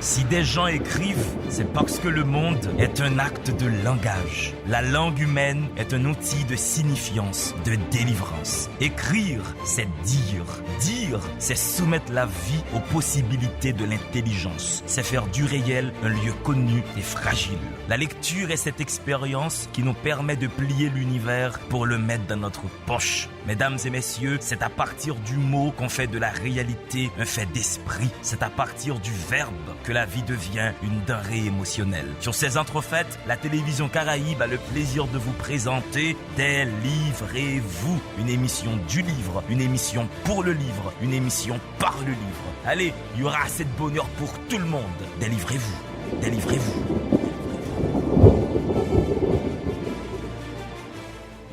Si des gens écrivent, c'est parce que le monde est un acte de langage. La langue humaine est un outil de signifiance, de délivrance. Écrire, c'est dire. Dire, c'est soumettre la vie aux possibilités de l'intelligence. C'est faire du réel un lieu connu et fragile. La lecture est cette expérience qui nous permet de plier l'univers pour le mettre dans notre poche. Mesdames et messieurs, c'est à partir du mot qu'on fait de la réalité un fait d'esprit. C'est à partir du verbe que la vie devient une denrée émotionnelle. Sur ces entrefaites, la télévision Caraïbe a le plaisir de vous présenter Délivrez-vous, une émission du livre, une émission pour le livre, une émission par le livre. Allez, il y aura assez de bonheur pour tout le monde. Délivrez-vous, délivrez-vous.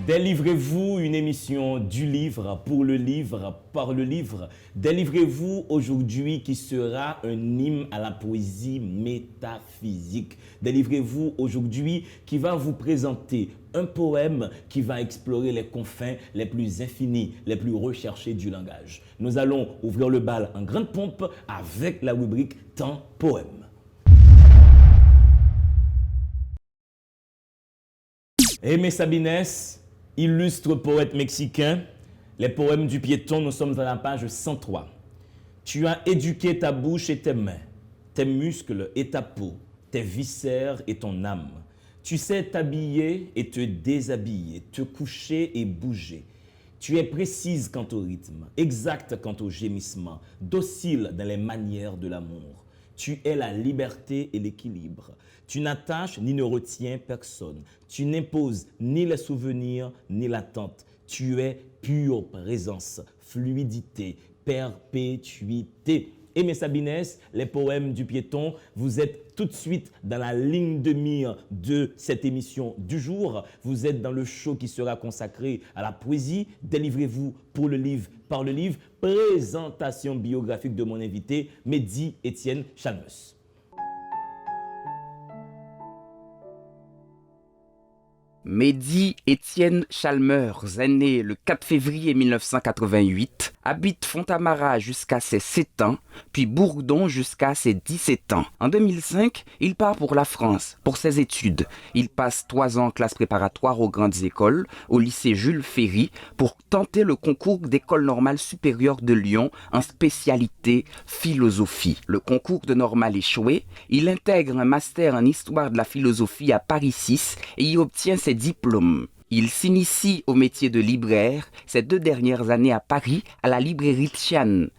Délivrez-vous, une émission du livre, pour le livre, par le livre. Délivrez-vous aujourd'hui qui sera un hymne à la poésie métaphysique. Délivrez-vous aujourd'hui qui va vous présenter un poème qui va explorer les confins les plus infinis, les plus recherchés du langage. Nous allons ouvrir le bal en grande pompe avec la rubrique Temps Poème. Aimé Sabines, illustre poète mexicain, les poèmes du piéton, nous sommes à la page 103. Tu as éduqué ta bouche et tes mains, tes muscles et ta peau, tes viscères et ton âme. Tu sais t'habiller et te déshabiller, te coucher et bouger. Tu es précise quant au rythme, exacte quant au gémissement, docile dans les manières de l'amour. Tu es la liberté et l'équilibre. Tu n'attaches ni ne retiens personne. Tu n'imposes ni les souvenirs ni l'attente. Tu es pure présence, fluidité, perpétuité. Aimé Sabines, les poèmes du piéton, vous êtes tout de suite dans la ligne de mire de cette émission du jour. Vous êtes dans le show qui sera consacré à la poésie. Délivrez-vous pour le livre, par le livre. Présentation biographique de mon invité, Mehdi Étienne Chalmers. Mehdi Étienne Chalmers est né le 4 février 1988, habite Fontamara jusqu'à ses 7 ans, puis Bourdon jusqu'à ses 17 ans. En 2005, il part pour la France pour ses études. Il passe 3 ans en classe préparatoire aux grandes écoles, au lycée Jules Ferry, pour tenter le concours d'École normale supérieure de Lyon en spécialité philosophie. Le concours de normale échoué, il intègre un master en histoire de la philosophie à Paris 6 et y obtient ses diplômes. Il s'initie au métier de libraire ces 2 dernières années à Paris, à la librairie Tchane.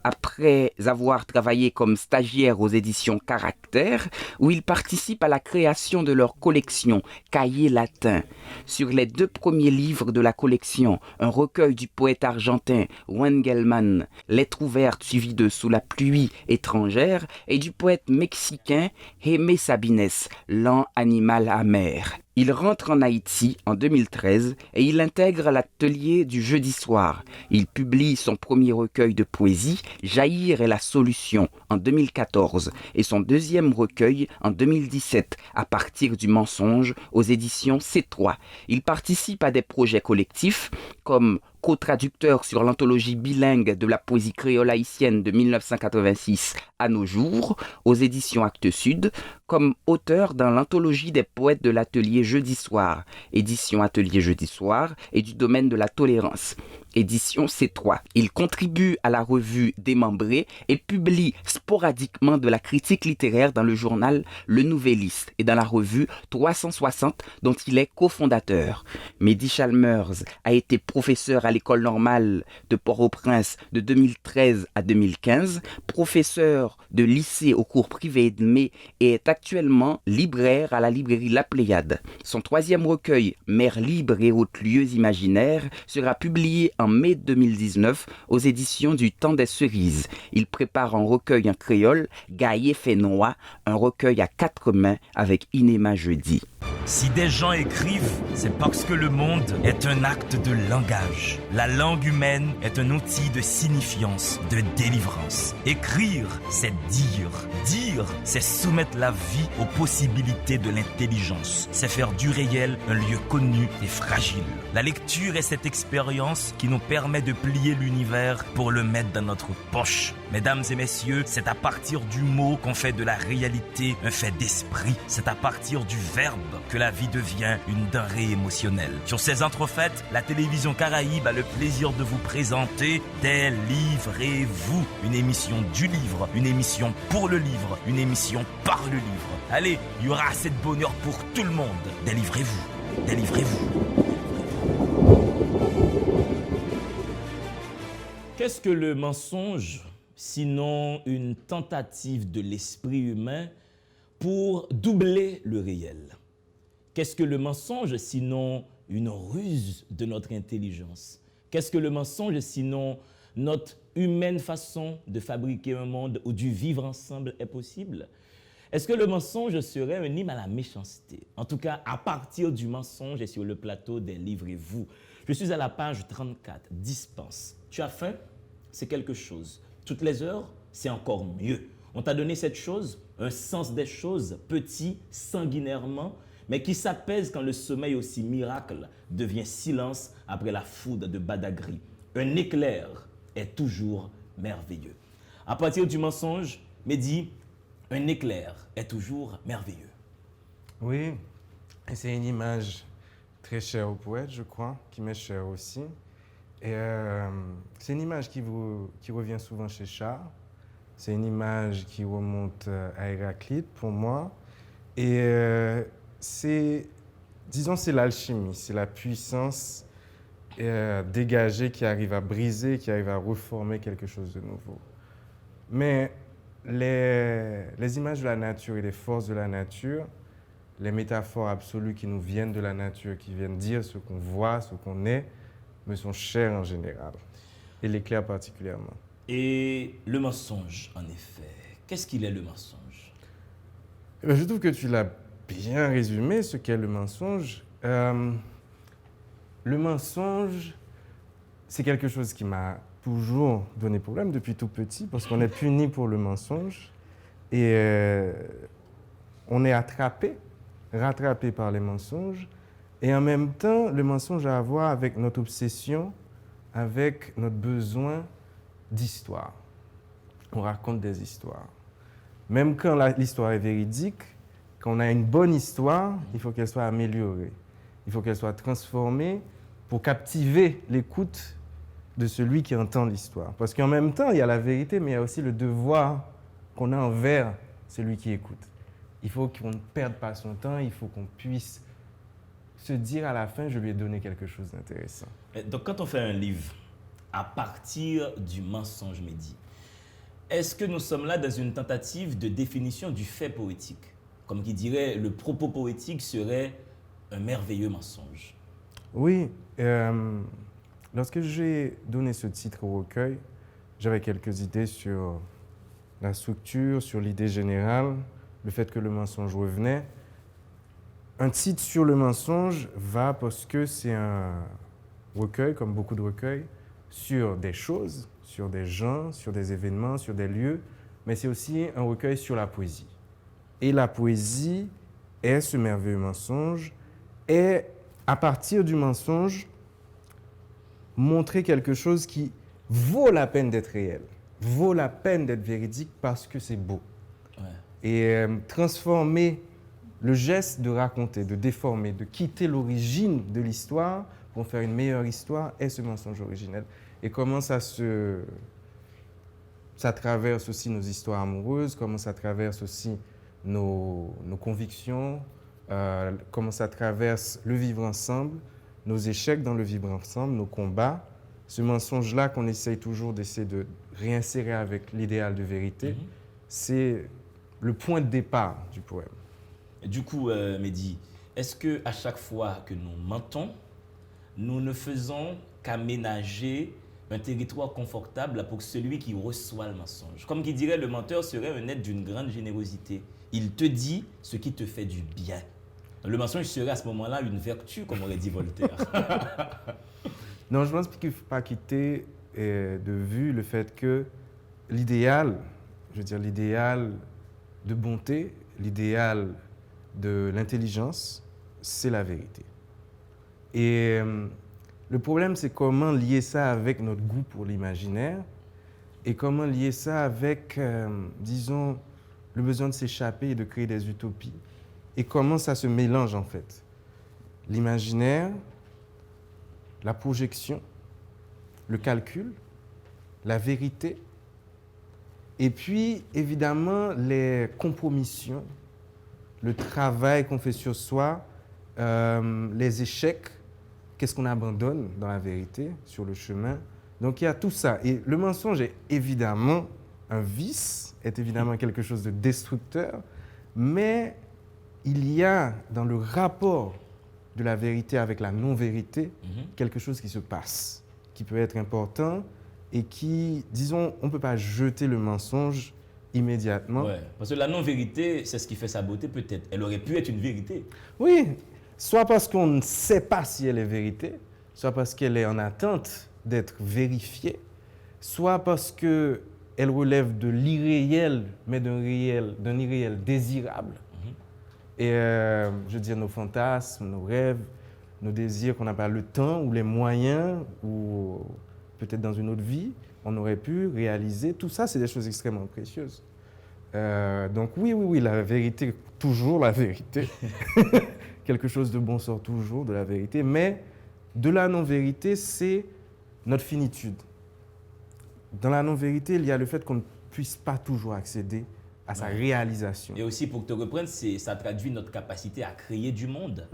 Après avoir travaillé comme stagiaire aux éditions Caractère, où il participe à la création de leur collection Cahiers latins. Sur les 2 premiers livres de la collection, un recueil du poète argentin Juan Gelman, Lettres ouvertes suivies de Sous la pluie étrangère, et du poète mexicain Aimé Sabines, Lent animal amer. Il rentre en Haïti en 2013 et il intègre l'atelier du jeudi soir. Il publie son premier recueil de poésie, Jaillir est la solution, en 2014 et son 2e recueil en 2017 à partir du mensonge aux éditions C3. Il participe à des projets collectifs comme co-traducteur sur l'anthologie bilingue de la poésie créole haïtienne de 1986 à nos jours, aux éditions Actes Sud, comme auteur dans l'anthologie des poètes de l'atelier Jeudi Soir, édition Atelier Jeudi Soir et du domaine de la tolérance, édition C3. Il contribue à la revue Démembré et publie sporadiquement de la critique littéraire dans le journal Le Nouvelliste et dans la revue 360 dont il est cofondateur. Mehdi Chalmers a été professeur à l'école normale de Port-au-Prince de 2013 à 2015, professeur de lycée au cours privé Edmé et est actuellement libraire à la librairie La Pléiade. Son 3e recueil, Mer libre et autres lieux imaginaires, sera publié en mai 2019 aux éditions du Temps des Cerises. Il prépare un recueil en créole, Gaillé fait noix, un recueil à 4 mains avec Inéma Jeudi. Si des gens écrivent, c'est parce que le monde est un acte de langage. La langue humaine est un outil de signifiance, de délivrance. Écrire, c'est dire. Dire, Lire, c'est soumettre la vie aux possibilités de l'intelligence. C'est faire du réel un lieu connu et fragile. La lecture est cette expérience qui nous permet de plier l'univers pour le mettre dans notre poche. Mesdames et messieurs, c'est à partir du mot qu'on fait de la réalité un fait d'esprit. C'est à partir du verbe que la vie devient une denrée émotionnelle. Sur ces entrefaites, la télévision Caraïbe a le plaisir de vous présenter Délivrez-vous, une émission du livre, une émission pour le livre, une émission par le livre. Allez, il y aura assez de bonheur pour tout le monde. Délivrez-vous, délivrez-vous. Qu'est-ce que le mensonge, sinon une tentative de l'esprit humain pour doubler le réel? Qu'est-ce que le mensonge, sinon une ruse de notre intelligence? Qu'est-ce que le mensonge, sinon notre humaine façon de fabriquer un monde où du vivre ensemble est possible? Est-ce que le mensonge serait un hymne à la méchanceté? En tout cas, à partir du mensonge et sur le plateau des Livrez-vous. Je suis à la page 34, dispense. Tu as faim? C'est quelque chose. Toutes les heures, c'est encore mieux. On t'a donné cette chose, un sens des choses, petit, sanguinairement, mais qui s'apaise quand le sommeil aussi miracle devient silence après la foudre de Badagry. Un éclair est toujours merveilleux. À partir du mensonge, Mehdi, un éclair est toujours merveilleux. Oui, et c'est une image très chère au poète, je crois, qui m'est chère aussi. Et c'est une image qui revient souvent chez Charles. C'est une image qui remonte à Héraclite pour moi. Et c'est l'alchimie, c'est la puissance dégagée qui arrive à briser, qui arrive à reformer quelque chose de nouveau. Mais les images de la nature et les forces de la nature, les métaphores absolues qui nous viennent de la nature, qui viennent dire ce qu'on voit, ce qu'on est, me sont chères en général, et l'éclair particulièrement. Et le mensonge, en effet, qu'est-ce qu'il est le mensonge? Je trouve que tu l'as bien résumé, ce qu'est le mensonge. Le mensonge, c'est quelque chose qui m'a toujours donné problème depuis tout petit, parce qu'on est puni pour le mensonge, et on est rattrapé par les mensonges. Et en même temps, le mensonge a à voir avec notre obsession, avec notre besoin d'histoire. On raconte des histoires. Même quand l'histoire est véridique, quand on a une bonne histoire, il faut qu'elle soit améliorée. Il faut qu'elle soit transformée pour captiver l'écoute de celui qui entend l'histoire. Parce qu'en même temps, il y a la vérité, mais il y a aussi le devoir qu'on a envers celui qui écoute. Il faut qu'on ne perde pas son temps, il faut qu'on puisse se dire à la fin, je lui ai donné quelque chose d'intéressant. Donc, quand on fait un livre à partir du mensonge, Mehdi, est-ce que nous sommes là dans une tentative de définition du fait poétique? Comme qui dirait, le propos poétique serait un merveilleux mensonge. Oui, lorsque j'ai donné ce titre au recueil, j'avais quelques idées sur la structure, sur l'idée générale, le fait que le mensonge revenait. Un titre sur le mensonge va parce que c'est un recueil, comme beaucoup de recueils, sur des choses, sur des gens, sur des événements, sur des lieux, mais c'est aussi un recueil sur la poésie. Et la poésie est ce merveilleux mensonge, et à partir du mensonge, montrer quelque chose qui vaut la peine d'être réel, vaut la peine d'être véridique parce que c'est beau. Ouais. Et transformer le geste de raconter, de déformer, de quitter l'origine de l'histoire pour faire une meilleure histoire est ce mensonge originel. Et comment ça traverse aussi nos histoires amoureuses, comment ça traverse aussi nos convictions, comment ça traverse le vivre ensemble, nos échecs dans le vivre ensemble, nos combats. Ce mensonge-là qu'on essaye toujours d'essayer de réinsérer avec l'idéal de vérité, c'est le point de départ du poème. Du coup, Mehdi, est-ce qu'à chaque fois que nous mentons, nous ne faisons qu'aménager un territoire confortable pour celui qui reçoit le mensonge? Comme qui dirait, le menteur serait un être d'une grande générosité. Il te dit ce qui te fait du bien. Le mensonge serait à ce moment-là une vertu, comme aurait dit Voltaire. Non, je pense qu'il ne faut pas quitter de vue le fait que l'idéal de bonté, l'idéal de l'intelligence, c'est la vérité. Et le problème, c'est comment lier ça avec notre goût pour l'imaginaire et comment lier ça avec, disons, le besoin de s'échapper et de créer des utopies. Et comment ça se mélange en fait. L'imaginaire, la projection, le calcul, la vérité, et puis évidemment les compromissions, le travail qu'on fait sur soi, les échecs, qu'est-ce qu'on abandonne dans la vérité, sur le chemin. Donc il y a tout ça. Et le mensonge est évidemment un vice, est évidemment quelque chose de destructeur, mais il y a dans le rapport de la vérité avec la non-vérité quelque chose qui se passe, qui peut être important et qui, disons, on ne peut pas jeter le mensonge immédiatement. Ouais, parce que la non-vérité, c'est ce qui fait sa beauté peut-être. Elle aurait pu être une vérité. Oui, soit parce qu'on ne sait pas si elle est vérité, soit parce qu'elle est en attente d'être vérifiée, soit parce qu'elle relève de l'irréel, mais d'un irréel désirable. Et je veux dire, nos fantasmes, nos rêves, nos désirs qu'on n'a pas le temps ou les moyens, ou peut-être dans une autre vie, on aurait pu réaliser. Tout ça, c'est des choses extrêmement précieuses. Donc oui, la vérité, toujours la vérité. Quelque chose de bon sort toujours de la vérité. Mais de la non-vérité, c'est notre finitude. Dans la non-vérité, il y a le fait qu'on ne puisse pas toujours accéder à sa réalisation. Et aussi, pour te reprendre, ça traduit notre capacité à créer du monde.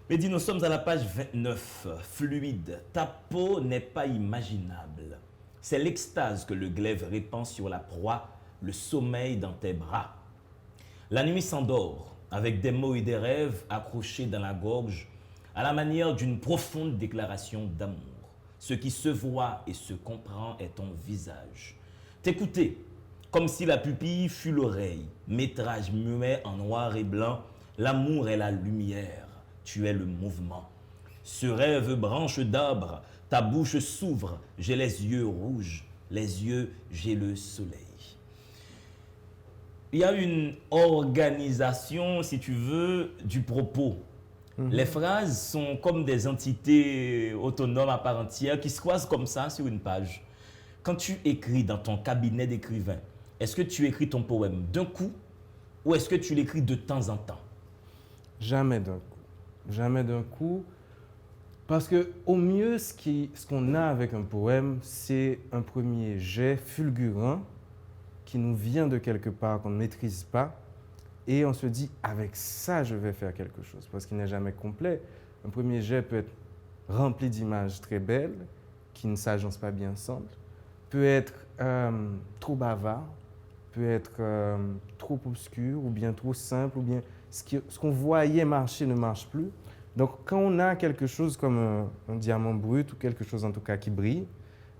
Mais dis, nous sommes à la page 29, fluide. Ta peau n'est pas imaginable. C'est l'extase que le glaive répand sur la proie, le sommeil dans tes bras. La nuit s'endort, avec des mots et des rêves accrochés dans la gorge, à la manière d'une profonde déclaration d'amour. Ce qui se voit et se comprend est ton visage. T'écouter, comme si la pupille fût l'oreille, métrage muet en noir et blanc, l'amour est la lumière, tu es le mouvement. Ce rêve branche d'arbre, ta bouche s'ouvre, j'ai les yeux rouges, les yeux, j'ai le soleil. Il y a une organisation, si tu veux, du propos. Les phrases sont comme des entités autonomes à part entière qui se croisent comme ça sur une page. Quand tu écris dans ton cabinet d'écrivain, est-ce que tu écris ton poème d'un coup ou est-ce que tu l'écris de temps en temps? Jamais d'un coup. Jamais d'un coup. Parce qu'au mieux, ce qu'on a avec un poème, c'est un premier jet fulgurant qui nous vient de quelque part, qu'on ne maîtrise pas. Et on se dit, avec ça, je vais faire quelque chose. Parce qu'il n'est jamais complet. Un premier jet peut être rempli d'images très belles, qui ne s'agencent pas bien ensemble, peut être trop bavard, peut être trop obscur, ou bien trop simple, ou bien ce qu'on voyait marcher ne marche plus. Donc, quand on a quelque chose comme un diamant brut, ou quelque chose en tout cas qui brille,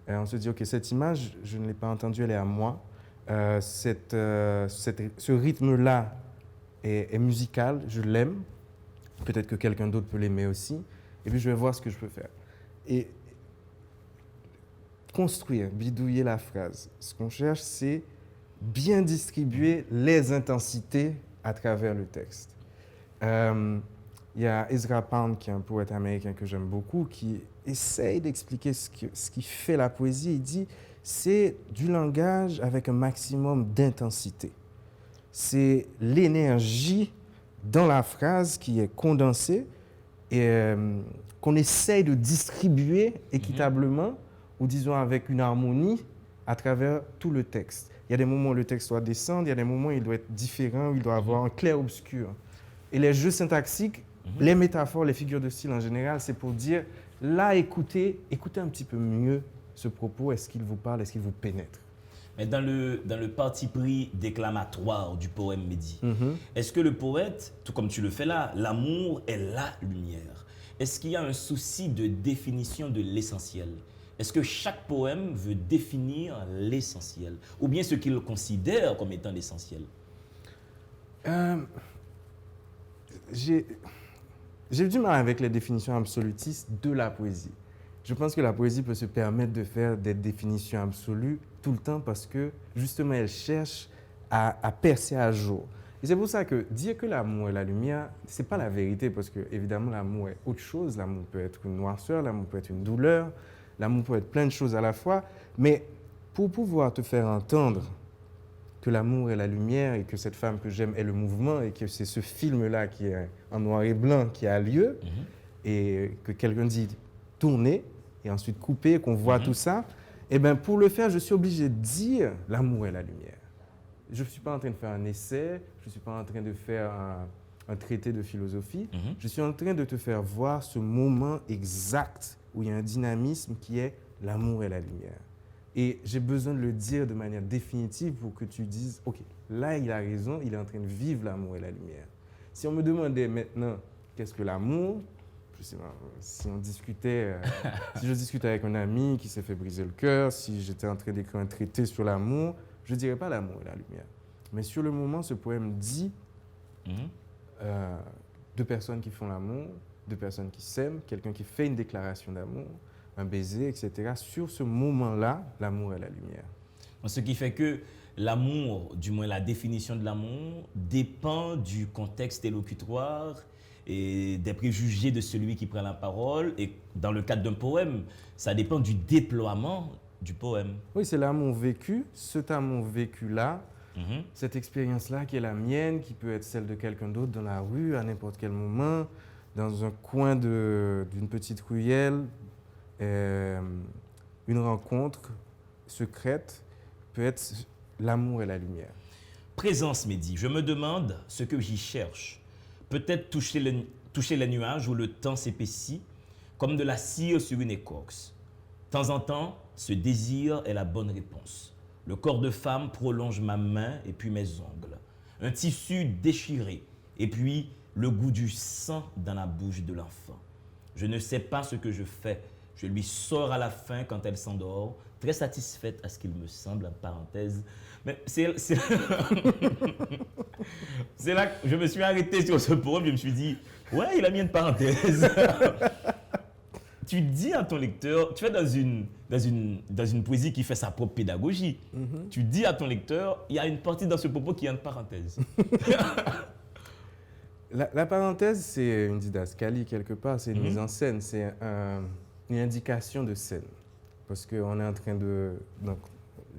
on se dit, OK, cette image, je ne l'ai pas entendue, elle est à moi. Ce rythme-là est musical, je l'aime. Peut-être que quelqu'un d'autre peut l'aimer aussi. Et puis, je vais voir ce que je peux faire. Et construire, bidouiller la phrase. Ce qu'on cherche, c'est bien distribuer les intensités à travers le texte. Il y a Ezra Pound, qui est un poète américain que j'aime beaucoup, qui essaye d'expliquer ce qui fait la poésie. Il dit, c'est du langage avec un maximum d'intensité. C'est l'énergie dans la phrase qui est condensée et qu'on essaye de distribuer équitablement, ou disons avec une harmonie à travers tout le texte. Il y a des moments où le texte doit descendre, il y a des moments où il doit être différent, où il doit avoir un clair-obscur. Et les jeux syntaxiques, les métaphores, les figures de style en général, c'est pour dire, là, écoutez un petit peu mieux ce propos, est-ce qu'il vous parle, est-ce qu'il vous pénètre? Mais dans le parti pris déclamatoire du poème Mehdi, est-ce que le poète, tout comme tu le fais là, l'amour est la lumière? Est-ce qu'il y a un souci de définition de l'essentiel? Est-ce que chaque poème veut définir l'essentiel? Ou bien ce qu'il considère comme étant l'essentiel? J'ai du mal avec les définitions absolutistes de la poésie. Je pense que la poésie peut se permettre de faire des définitions absolues tout le temps parce que, justement, elle cherche à percer à jour. Et c'est pour ça que dire que l'amour est la lumière, ce n'est pas la vérité, parce que évidemment l'amour est autre chose. L'amour peut être une noirceur, l'amour peut être une douleur, l'amour peut être plein de choses à la fois. Mais pour pouvoir te faire entendre que l'amour est la lumière et que cette femme que j'aime est le mouvement et que c'est ce film-là qui est en noir et blanc qui a lieu, et que quelqu'un dit tourner et ensuite couper, qu'on voit tout ça, eh bien pour le faire, je suis obligé de dire l'amour est la lumière. Je ne suis pas en train de faire un essai, je ne suis pas en train de faire un traité de philosophie, je suis en train de te faire voir ce moment exact où il y a un dynamisme qui est l'amour et la lumière. Et j'ai besoin de le dire de manière définitive pour que tu dises, OK, là il a raison, il est en train de vivre l'amour et la lumière. Si on me demandait maintenant qu'est-ce que l'amour, je sais pas, si on discutait, si je discutais avec un ami qui s'est fait briser le cœur, si j'étais en train d'écrire un traité sur l'amour, je ne dirais pas l'amour et la lumière. Mais sur le moment, ce poème dit deux personnes qui font l'amour, deux personnes qui s'aiment, quelqu'un qui fait une déclaration d'amour, un baiser, etc. Sur ce moment-là, l'amour et la lumière. Ce qui fait que l'amour, du moins la définition de l'amour, dépend du contexte élocutoire et des préjugés de celui qui prend la parole. Et dans le cadre d'un poème, ça dépend du déploiement du poème. Oui, c'est l'amour vécu, cet amour vécu-là, cette expérience-là qui est la mienne, qui peut être celle de quelqu'un d'autre dans la rue, à n'importe quel moment, dans un coin d'une petite ruelle, une rencontre secrète, peut être l'amour et la lumière. Présence, Mehdi, je me demande ce que j'y cherche. Peut-être toucher les nuages où le temps s'épaissit, comme de la cire sur une écorce. De temps en temps, ce désir est la bonne réponse. Le corps de femme prolonge ma main et puis mes ongles. Un tissu déchiré et puis le goût du sang dans la bouche de l'enfant. Je ne sais pas ce que je fais. Je lui sors à la fin quand elle s'endort, très satisfaite à ce qu'il me semble, en parenthèse. Mais c'est là que je me suis arrêté sur ce poème, je me suis dit, ouais, il a mis une parenthèse. Tu dis à ton lecteur, tu es dans une poésie qui fait sa propre pédagogie. Tu dis à ton lecteur, il y a une partie dans ce propos qui est une parenthèse. La parenthèse, c'est une didascalie quelque part, c'est une mise en scène, c'est une indication de scène. Parce qu'on est en train de... Donc,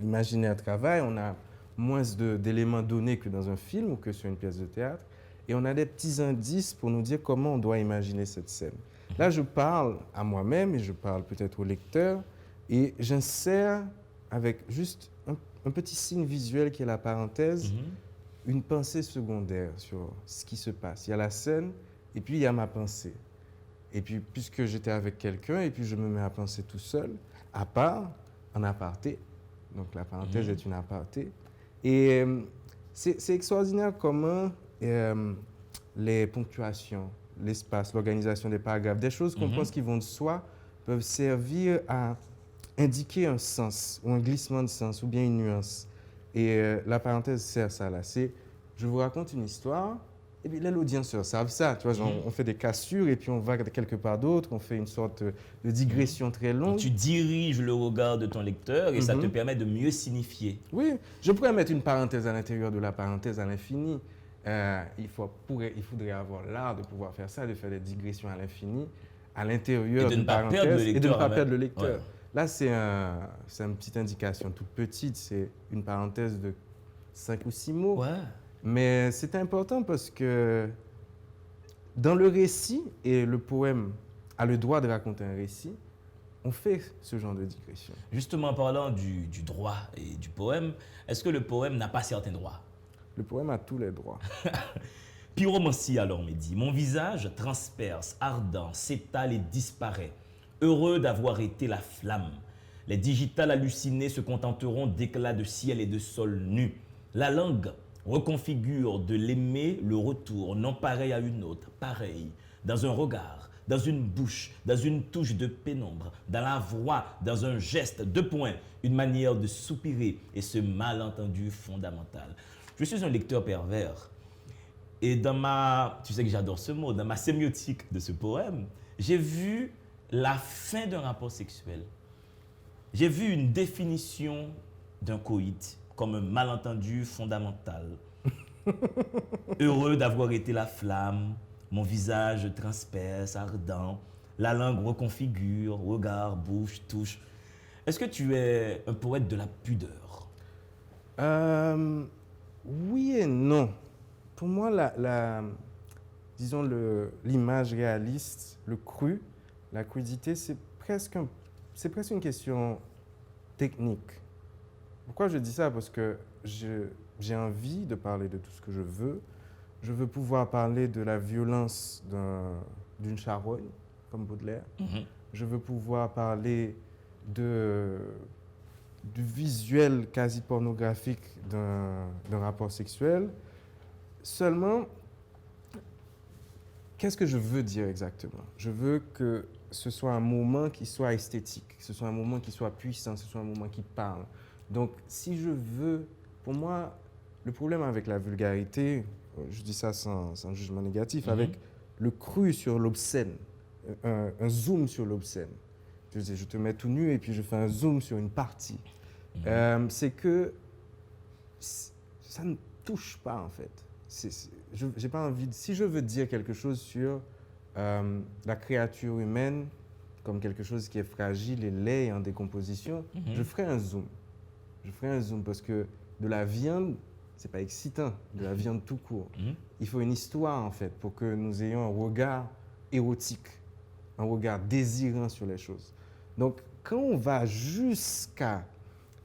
l'imaginaire travaille, on a moins d'éléments donnés que dans un film ou que sur une pièce de théâtre. Et on a des petits indices pour nous dire comment on doit imaginer cette scène. Là, je parle à moi-même et je parle peut-être au lecteur et j'insère avec juste un petit signe visuel qui est la parenthèse, une pensée secondaire sur ce qui se passe. Il y a la scène et puis il y a ma pensée. Et puis, puisque j'étais avec quelqu'un et puis je me mets à penser tout seul, à part, en aparté. Donc la parenthèse est une aparté. Et c'est extraordinaire comment les ponctuations, l'espace, l'organisation des paragraphes, des choses qu'on pense qui vont de soi, peuvent servir à indiquer un sens ou un glissement de sens ou bien une nuance. Et la parenthèse sert ça là. C'est, je vous raconte une histoire, et puis là, l'audienceur savent ça. Tu vois, genre, on fait des cassures et puis on va quelque part d'autre, on fait une sorte de digression très longue. Donc, tu diriges le regard de ton lecteur et ça te permet de mieux signifier. Oui, je pourrais mettre une parenthèse à l'intérieur de la parenthèse à l'infini. Il faudrait avoir l'art de pouvoir faire ça, de faire des digressions à l'infini, à l'intérieur d'une parenthèse et de ne pas perdre le lecteur. Ouais. Là, c'est une petite indication toute petite, c'est une parenthèse de 5 ou 6 mots. Ouais. Mais c'est important parce que dans le récit, et le poème a le droit de raconter un récit, on fait ce genre de digression. Justement, en parlant du droit et du poème, est-ce que le poème n'a pas certains droits? Le poème a tous les droits. Pyromancie alors, Mehdi. Mon visage transperce, ardent, s'étale et disparaît. Heureux d'avoir été la flamme. Les digitales hallucinées se contenteront d'éclats de ciel et de sol nus. La langue reconfigure de l'aimer le retour, non pareil à une autre, pareil, dans un regard, dans une bouche, dans une touche de pénombre, dans la voix, dans un geste, 2 points, une manière de soupirer et ce malentendu fondamental. Je suis un lecteur pervers et tu sais que j'adore ce mot, dans ma sémiotique de ce poème, j'ai vu la fin d'un rapport sexuel. J'ai vu une définition d'un coït comme un malentendu fondamental. Heureux d'avoir été la flamme, mon visage transperce, ardent, la langue reconfigure, regard, bouche, touche. Est-ce que tu es un poète de la pudeur? Oui et non. Pour moi, disons l'image réaliste, le cru, la crudité, c'est presque une question technique. Pourquoi je dis ça? Parce que j'ai envie de parler de tout ce que je veux. Je veux pouvoir parler de la violence d'une charogne, comme Baudelaire. Je veux pouvoir parler du visuel quasi pornographique d'un rapport sexuel. Seulement, qu'est-ce que je veux dire exactement? Je veux que ce soit un moment qui soit esthétique, que ce soit un moment qui soit puissant, que ce soit un moment qui parle. Donc, si je veux, pour moi, le problème avec la vulgarité, je dis ça sans jugement négatif, avec le cru sur l'obscène, un zoom sur l'obscène. Je te mets tout nu et puis je fais un zoom sur une partie. C'est que ça ne touche pas, en fait. J'ai pas envie si je veux dire quelque chose sur la créature humaine comme quelque chose qui est fragile et laid et en décomposition, je ferai un zoom. Je ferai un zoom parce que de la viande, c'est pas excitant, de la viande tout court. Il faut une histoire, en fait, pour que nous ayons un regard érotique, un regard désirant sur les choses. Donc, quand on va jusqu'à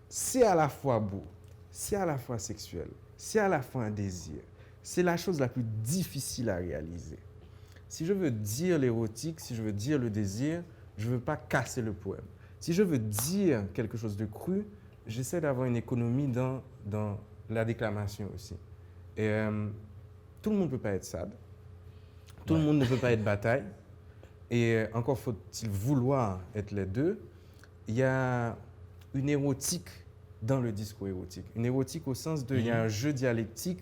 c'est à la fois beau, c'est à la fois sexuel, c'est à la fois un désir, c'est la chose la plus difficile à réaliser. Si je veux dire l'érotique, si je veux dire le désir, je ne veux pas casser le poème. Si je veux dire quelque chose de cru, j'essaie d'avoir une économie dans la déclamation aussi. Et tout le monde ne peut pas être sade, tout le monde ne peut pas être bataille, et encore faut-il vouloir être les deux. Il y a une érotique dans le discours érotique. Une érotique au sens de, il y a un jeu dialectique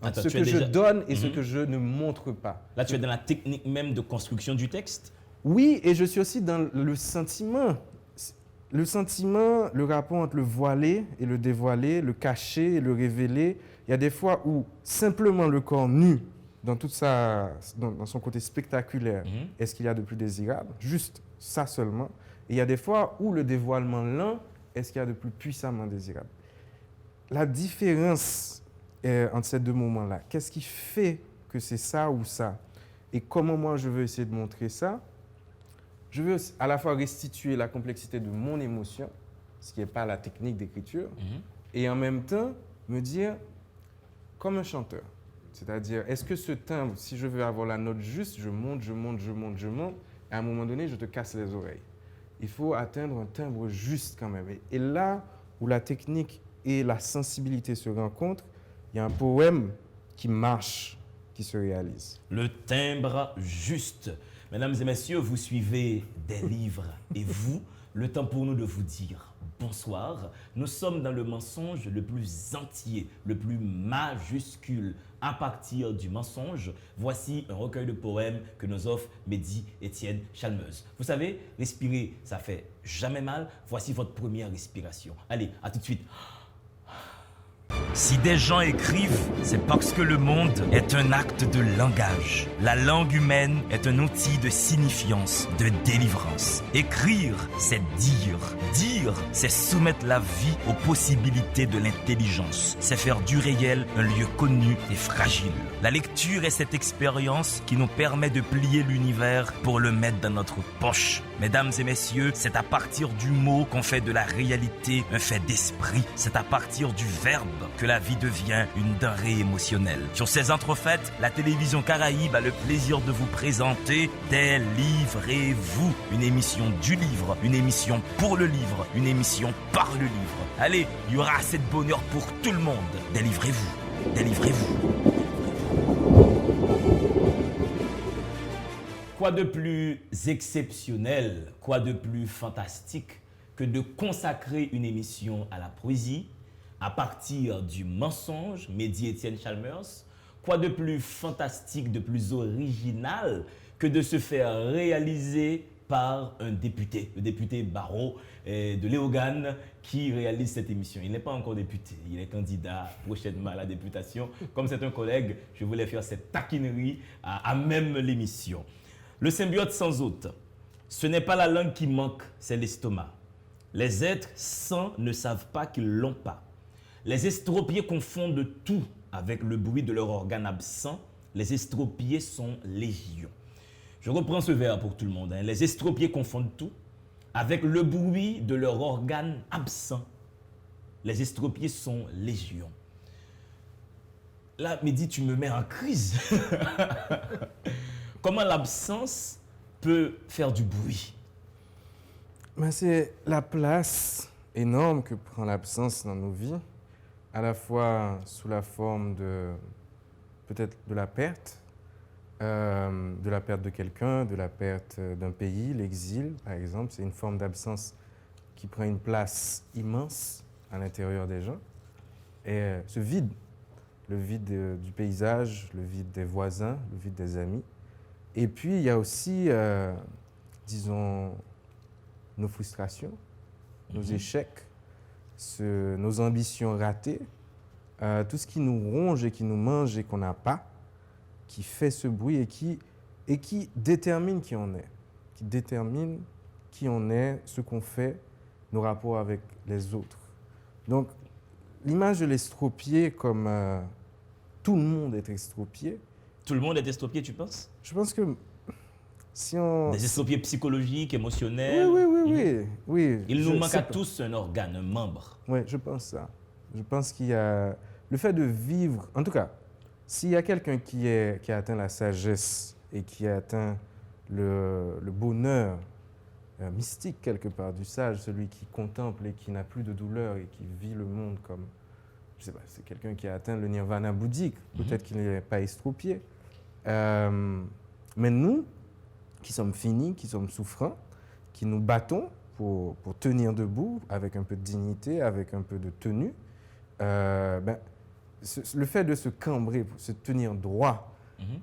entre ce que je donne et ce que je ne montre pas. Là, tu es dans la technique même de construction du texte? Oui, et je suis aussi dans le sentiment. Le sentiment, le rapport entre le voilé et le dévoilé, le caché et le révélé. Il y a des fois où simplement le corps nu, dans son côté spectaculaire, est ce qu'il y a de plus désirable, juste ça seulement. Et il y a des fois où le dévoilement lent est ce qu'il y a de plus puissamment désirable. La différence entre ces deux moments-là, qu'est-ce qui fait que c'est ça ou ça? Et comment moi je veux essayer de montrer ça? Je veux à la fois restituer la complexité de mon émotion, ce qui n'est pas la technique d'écriture, et en même temps me dire, comme un chanteur, c'est-à-dire, est-ce que ce timbre, si je veux avoir la note juste, je monte, et à un moment donné, je te casse les oreilles. Il faut atteindre un timbre juste quand même. Et là où la technique et la sensibilité se rencontrent, il y a un poème qui marche, qui se réalise. Le timbre juste. Mesdames et messieurs, vous suivez des livres et vous, le temps pour nous de vous dire bonsoir. Nous sommes dans le mensonge le plus entier, le plus majuscule. À partir du mensonge, voici un recueil de poèmes que nous offre Mehdi Étienne Chalmeuse. Vous savez, respirer, ça fait jamais mal. Voici votre première respiration. Allez, à tout de suite. Si des gens écrivent, c'est parce que le monde est un acte de langage. La langue humaine est un outil de signifiance, de délivrance. Écrire, c'est dire. Dire, c'est soumettre la vie aux possibilités de l'intelligence. C'est faire du réel un lieu connu et fragile. La lecture est cette expérience qui nous permet de plier l'univers pour le mettre dans notre poche. Mesdames et messieurs, c'est à partir du mot qu'on fait de la réalité un fait d'esprit. C'est à partir du verbe que la vie devient une denrée émotionnelle. Sur ces entrefaites, la télévision Caraïbe a le plaisir de vous présenter Délivrez-vous, une émission du livre, une émission pour le livre, une émission par le livre. Allez, il y aura assez de bonheur pour tout le monde. Délivrez-vous, délivrez-vous. Quoi de plus exceptionnel, quoi de plus fantastique que de consacrer une émission à la poésie à partir du mensonge, Mehdi Étienne Chalmeuse? Quoi de plus fantastique, de plus original que de se faire réaliser par un député, le député Barrot de Léogane, qui réalise cette émission. Il n'est pas encore député, il est candidat prochainement à la députation. Comme c'est un collègue, je voulais faire cette taquinerie à même l'émission. Le symbiote sans hôte, ce n'est pas la langue qui manque, c'est l'estomac. Les êtres sans ne savent pas qu'ils l'ont pas. Les estropiés confondent tout avec le bruit de leur organe absent. Les estropiés sont légion. Je reprends ce vers pour tout le monde. Les estropiés confondent tout avec le bruit de leur organe absent. Les estropiés sont légion. Là, Mehdi, tu me mets en crise. Comment l'absence peut faire du bruit? Ben, c'est la place énorme que prend l'absence dans nos vies, à la fois sous la forme de peut-être de la perte de quelqu'un, de la perte d'un pays, l'exil par exemple, c'est une forme d'absence qui prend une place immense à l'intérieur des gens. Et ce vide, le vide du paysage, le vide des voisins, le vide des amis. Et puis il y a aussi, disons, nos frustrations, nos échecs, nos ambitions ratées, tout ce qui nous ronge et qui nous mange et qu'on n'a pas, qui fait ce bruit et qui détermine qui on est, qui détermine qui on est, ce qu'on fait, nos rapports avec les autres. Donc, l'image de l'estropié comme tout le monde est estropié. Tout le monde est estropié, tu penses? Je pense que si on... Des estropiés psychologiques, émotionnels. Oui. Il nous manque à tous un organe, un membre. Oui, je pense ça. Je pense qu'il y a le fait de vivre, en tout cas, s'il y a quelqu'un qui a atteint la sagesse et qui a atteint le bonheur mystique quelque part du sage, celui qui contemple et qui n'a plus de douleur et qui vit le monde comme, je sais pas, c'est quelqu'un qui a atteint le nirvana bouddhique, peut-être qu'il n'est pas estropié. Mais nous, qui sommes finis, qui sommes souffrants, qui nous battons pour tenir debout avec un peu de dignité, avec un peu de tenue, le fait de se cambrer, pour se tenir droit,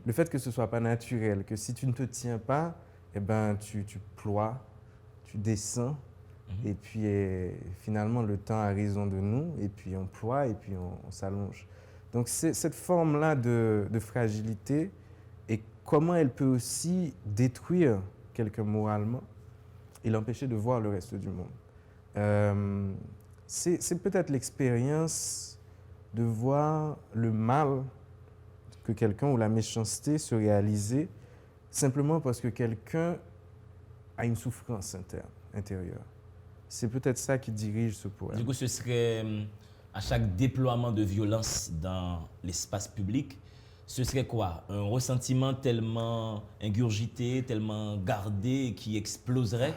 le fait que ce ne soit pas naturel, que si tu ne te tiens pas, eh ben, tu ploies, tu descends, et puis finalement le temps a raison de nous, et puis on ploie, et puis on s'allonge. Donc c'est cette forme-là de fragilité, et comment elle peut aussi détruire quelqu'un moralement et l'empêcher de voir le reste du monde. C'est peut-être l'expérience de voir le mal que quelqu'un ou la méchanceté se réaliser simplement parce que quelqu'un a une souffrance intérieure. C'est peut-être ça qui dirige ce poème. Du coup, ce serait à chaque déploiement de violence dans l'espace public, ce serait quoi? Un ressentiment tellement ingurgité, tellement gardé qui exploserait?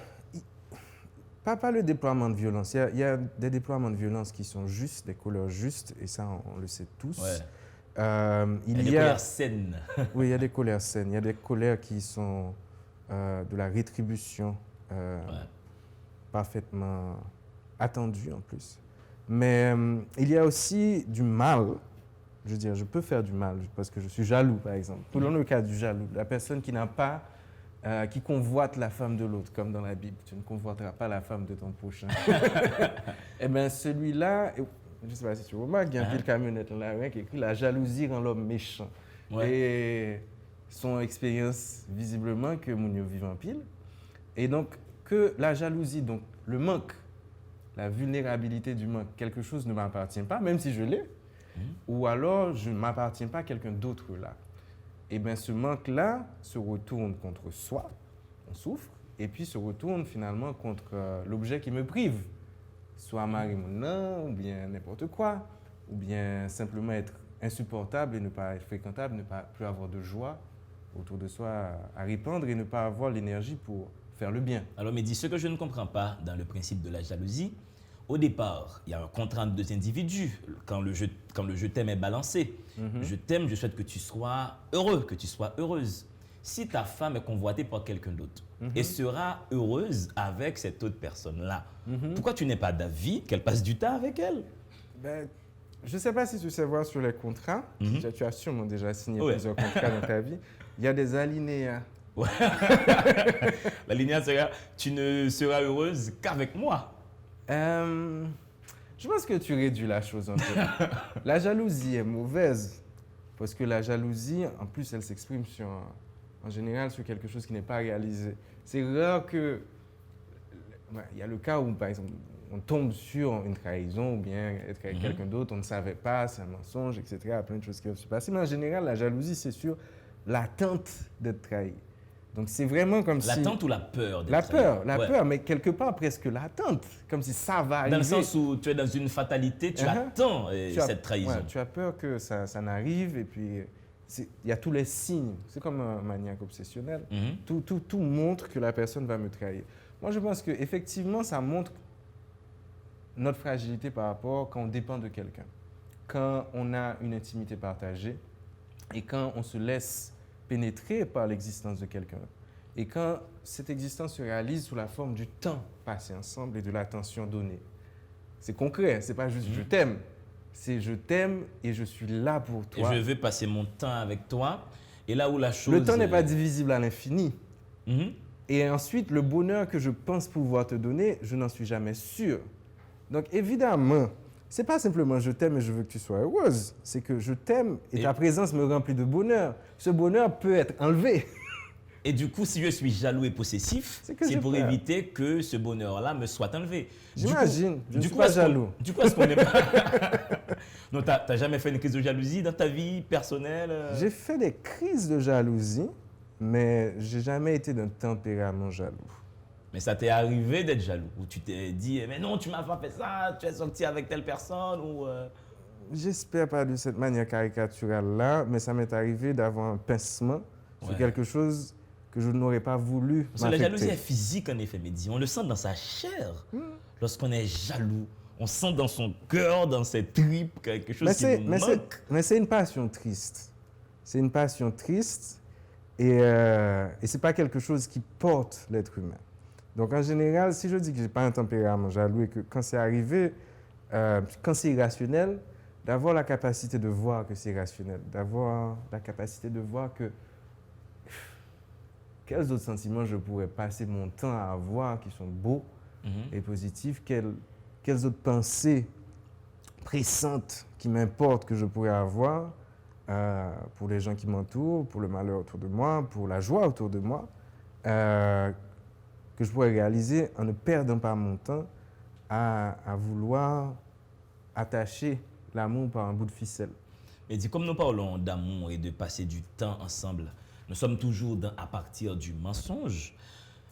Pas le déploiement de violence. Il y a des déploiements de violence qui sont justes, des couleurs justes, et ça, on le sait tous. Ouais. Il y a des colères saines. Oui, il y a des colères saines. Il y a des colères qui sont de la rétribution, parfaitement attendues en plus. Mais il y a aussi du mal. Je veux dire, je peux faire du mal parce que je suis jaloux, par exemple. Prenons le cas du jaloux, la personne qui n'a pas... qui convoite la femme de l'autre, comme dans la Bible. Tu ne convoiteras pas la femme de ton prochain. Eh bien, celui-là, je ne sais pas si tu remarques, il y a un pile camionnette là qui écrit « La jalousie rend l'homme méchant ». Et son expérience, visiblement, que Mounio vit en pile. Et donc, que la jalousie, donc le manque, la vulnérabilité du manque, quelque chose ne m'appartient pas, même si je l'ai, ou alors je ne m'appartiens pas à quelqu'un d'autre là. Et bien ce manque-là se retourne contre soi, on souffre, et puis se retourne finalement contre l'objet qui me prive, soit Marie-Mouna, ou bien n'importe quoi, ou bien simplement être insupportable et ne pas être fréquentable, ne pas plus avoir de joie autour de soi à répandre et ne pas avoir l'énergie pour faire le bien. Alors Mehdi, ce que je ne comprends pas dans le principe de la jalousie, au départ, il y a un contrat entre deux individus. Quand le je t'aime est balancé, je t'aime, je souhaite que tu sois heureux, que tu sois heureuse. Si ta femme est convoitée par quelqu'un d'autre et sera heureuse avec cette autre personne-là, pourquoi tu n'es pas d'avis qu'elle passe du temps avec elle? Ben, je ne sais pas si tu sais voir sur les contrats, tu as sûrement déjà signé plusieurs contrats dans ta vie, il y a des alinéas Ouais. La lignée sera, tu ne seras heureuse qu'avec moi. Je pense que tu réduis la chose un peu. La jalousie est mauvaise parce que la jalousie, en plus, elle s'exprime en général sur quelque chose qui n'est pas réalisé. C'est rare que... Il y a le cas où, par exemple, on tombe sur une trahison ou bien être avec quelqu'un d'autre, on ne savait pas, c'est un mensonge, etc. Il y a plein de choses qui peuvent se passer. Mais en général, la jalousie, c'est sur l'attente d'être trahi. Donc, c'est vraiment comme si... L'attente ou la peur d'être La peur, trahi? la Ouais. peur, mais quelque part presque l'attente. Comme si ça va arriver. Dans le sens où tu es dans une fatalité, tu attends cette trahison. Ouais, tu as peur que ça n'arrive et puis il y a tous les signes. C'est comme un maniaque obsessionnel. Tout montre que la personne va me trahir. Moi, je pense qu'effectivement, ça montre notre fragilité par rapport quand on dépend de quelqu'un. Quand on a une intimité partagée et quand on se laisse pénétrer par l'existence de quelqu'un. Et quand cette existence se réalise sous la forme du temps passé ensemble et de l'attention donnée. C'est concret, c'est pas juste je t'aime. C'est je t'aime et je suis là pour Et toi. je veux passer mon temps avec toi. Et là où la chose... Le temps n'est pas divisible à l'infini. Mhm. Et ensuite, le bonheur que je pense pouvoir te donner, je n'en suis jamais sûr. Donc évidemment, c'est pas simplement je t'aime et je veux que tu sois heureuse. C'est que je t'aime et ta présence me remplit de bonheur. Ce bonheur peut être enlevé. Et du coup, si je suis jaloux et possessif, C'est que c'est j'ai pour peur. éviter que ce bonheur-là me soit enlevé. J'imagine, je ne suis coup, pas est-ce qu'on- jaloux. Du coup, est-ce qu'on n'est pas... Non, t'as jamais fait une crise de jalousie dans ta vie personnelle J'ai fait des crises de jalousie, mais j'ai jamais été d'un tempérament jaloux. Mais ça t'est arrivé d'être jaloux, où tu t'es dit, mais non, tu m'as pas fait ça, tu es sorti avec telle personne, ou... J'espère pas de cette manière caricaturale-là, mais ça m'est arrivé d'avoir un pincement sur Ouais. quelque chose que je n'aurais pas voulu Parce que la jalousie est m'affecter. physique, en effet, Mehdi. On le sent dans sa chair. Lorsqu'on est jaloux, on sent dans son cœur, dans ses tripes, quelque chose qui nous manque. Mais c'est une passion triste. C'est une passion triste et ce n'est pas quelque chose qui porte l'être humain. Donc en général, si je dis que je n'ai pas un tempérament jaloux et que quand c'est arrivé, quand c'est irrationnel, d'avoir la capacité de voir que c'est irrationnel, d'avoir la capacité de voir que quels autres sentiments je pourrais passer mon temps à avoir qui sont beaux et positifs, quelles autres pensées pressantes qui m'importent que je pourrais avoir pour les gens qui m'entourent, pour le malheur autour de moi, pour la joie autour de moi, que je pourrais réaliser en ne perdant pas mon temps à vouloir attacher l'amour par un bout de ficelle. Mais dis, comme nous parlons d'amour et de passer du temps ensemble, nous sommes toujours à partir du mensonge.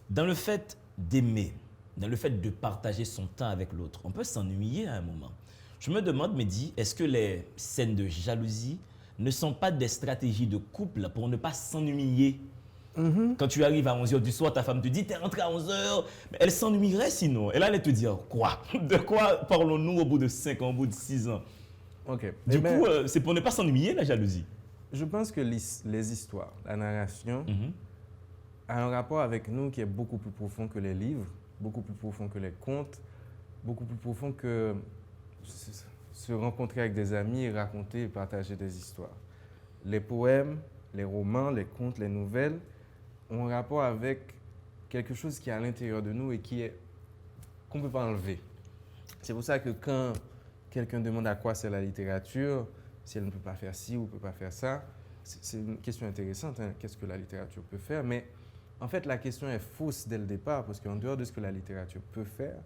Dans le fait d'aimer, dans le fait de partager son temps avec l'autre, on peut s'ennuyer à un moment. Je me demande, Mehdi, est-ce que les scènes de jalousie ne sont pas des stratégies de couple pour ne pas s'ennuyer? Quand tu arrives à 11h du soir, ta femme te dit « t'es rentré à 11h », mais elle s'ennuierait sinon. Elle allait te dire « quoi ?» De quoi parlons-nous au bout de 5 ans, au bout de 6 ans? Ok. Du coup, c'est pour ne pas s'ennuyer, la jalousie. Je pense que les histoires, la narration, a un rapport avec nous qui est beaucoup plus profond que les livres, beaucoup plus profond que les contes, beaucoup plus profond que se rencontrer avec des amis et raconter et partager des histoires. Les poèmes, les romans, les contes, les nouvelles ont un rapport avec quelque chose qui est à l'intérieur de nous et qu'on ne peut pas enlever. C'est pour ça que quand quelqu'un demande à quoi sert la littérature, si elle ne peut pas faire ci ou ne peut pas faire ça, c'est une question intéressante, hein. Qu'est-ce que la littérature peut faire? Mais en fait, la question est fausse dès le départ, parce qu'en dehors de ce que la littérature peut faire,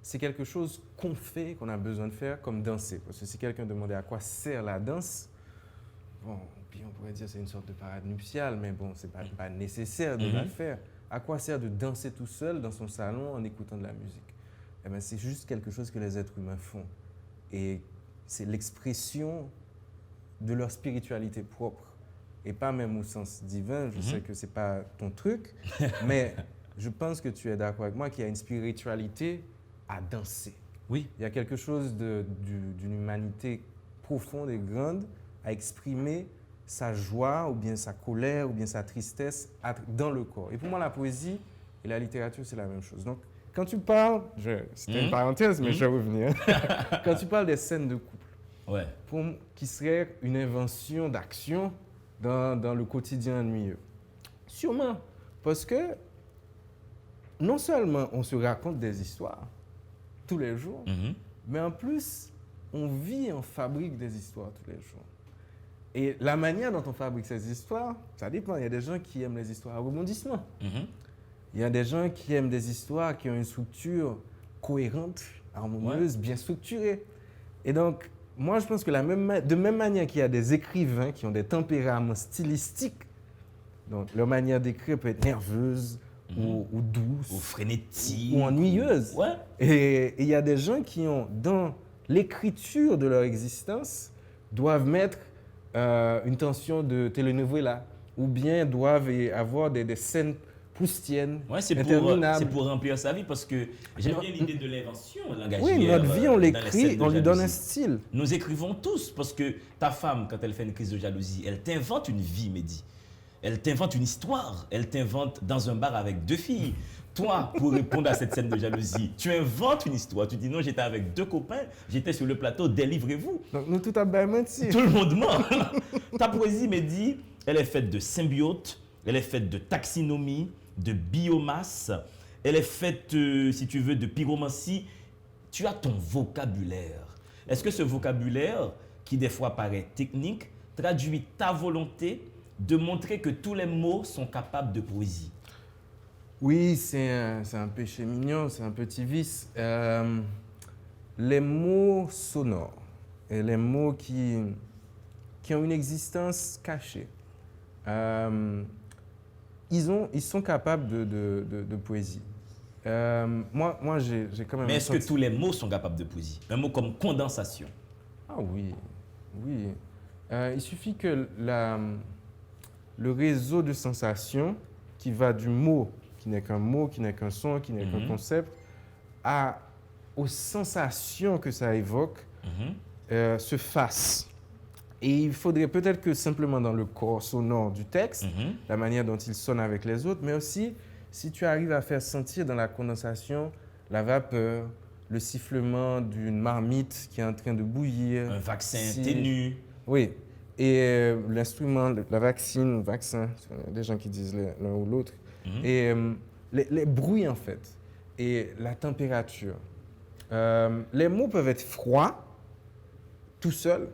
c'est quelque chose qu'on fait, qu'on a besoin de faire, comme danser. Parce que si quelqu'un demandait à quoi sert la danse, bon, puis on pourrait dire que c'est une sorte de parade nuptiale, mais bon, ce n'est pas nécessaire de la faire. À quoi sert de danser tout seul dans son salon en écoutant de la musique? Eh bien, c'est juste quelque chose que les êtres humains font. Et c'est l'expression de leur spiritualité propre. Et pas même au sens divin, je sais que ce n'est pas ton truc, mais je pense que tu es d'accord avec moi qu'il y a une spiritualité à danser. Oui. Il y a quelque chose d'une humanité profonde et grande à exprimer sa joie ou bien sa colère ou bien sa tristesse dans le corps. Et pour moi, la poésie et la littérature, c'est la même chose. Donc, quand tu parles, c'était une parenthèse, mais je vais revenir. Quand tu parles des scènes de couple, Ouais. qui serait une invention d'action dans le quotidien ennuyeux, Sûrement. Parce que non seulement on se raconte des histoires tous les jours, mais en plus, on vit, on fabrique des histoires tous les jours. Et la manière dont on fabrique ces histoires, ça dépend. Il y a des gens qui aiment les histoires à rebondissement. Il y a des gens qui aiment des histoires qui ont une structure cohérente, harmonieuse, bien structurée. Et donc, moi, je pense que de même manière qu'il y a des écrivains qui ont des tempéraments stylistiques, donc leur manière d'écrire peut être nerveuse ou douce, Ou frénétique. ou ennuyeuse. Ouais. Et il y a des gens qui ont, dans l'écriture de leur existence, doivent mettre une tension de telenovela, ou bien doivent avoir des scènes proustiennes, Ouais, interminables. c'est pour remplir sa vie parce que j'aime bien l'idée de l'invention langagière. Oui, notre vie, on dans les l'écrit, scènes de on lui donne un jalousie. style. Nous écrivons tous parce que ta femme, quand elle fait une crise de jalousie, elle t'invente une vie, Mehdi. Elle t'invente une histoire. Elle t'invente dans un bar avec 2 filles. Toi, pour répondre à cette scène de jalousie, tu inventes une histoire. Tu dis non, j'étais avec 2 copains, j'étais sur le plateau, délivrez-vous. Donc, nous, tout à bien menti. Tout le monde ment. Ta poésie, Mehdi, elle est faite de symbiote, elle est faite de taxinomie, de biomasse, elle est faite, si tu veux, de pyromancie. Tu as ton vocabulaire. Est-ce que ce vocabulaire, qui des fois paraît technique, traduit ta volonté de montrer que tous les mots sont capables de poésie? Oui, c'est un péché mignon, c'est un petit vice. Les mots sonores et les mots qui ont une existence cachée, ils sont capables de poésie. Moi j'ai quand même... Mais est-ce que tous les mots sont capables de poésie? Un mot comme condensation. Ah oui, oui. Il suffit que le réseau de sensations qui va du mot, qui n'est qu'un mot, qui n'est qu'un son, qui n'est qu'un concept, aux sensations que ça évoque, se fasse. Et il faudrait peut-être que simplement dans le corps sonore du texte, la manière dont il sonne avec les autres, mais aussi si tu arrives à faire sentir dans la condensation la vapeur, le sifflement d'une marmite qui est en train de bouillir. Un vaccin ténu. Oui. Et l'instrument, la vaccin, il y a des gens qui disent l'un ou l'autre. Et les bruits, en fait, et la température. Les mots peuvent être froids, tout seuls.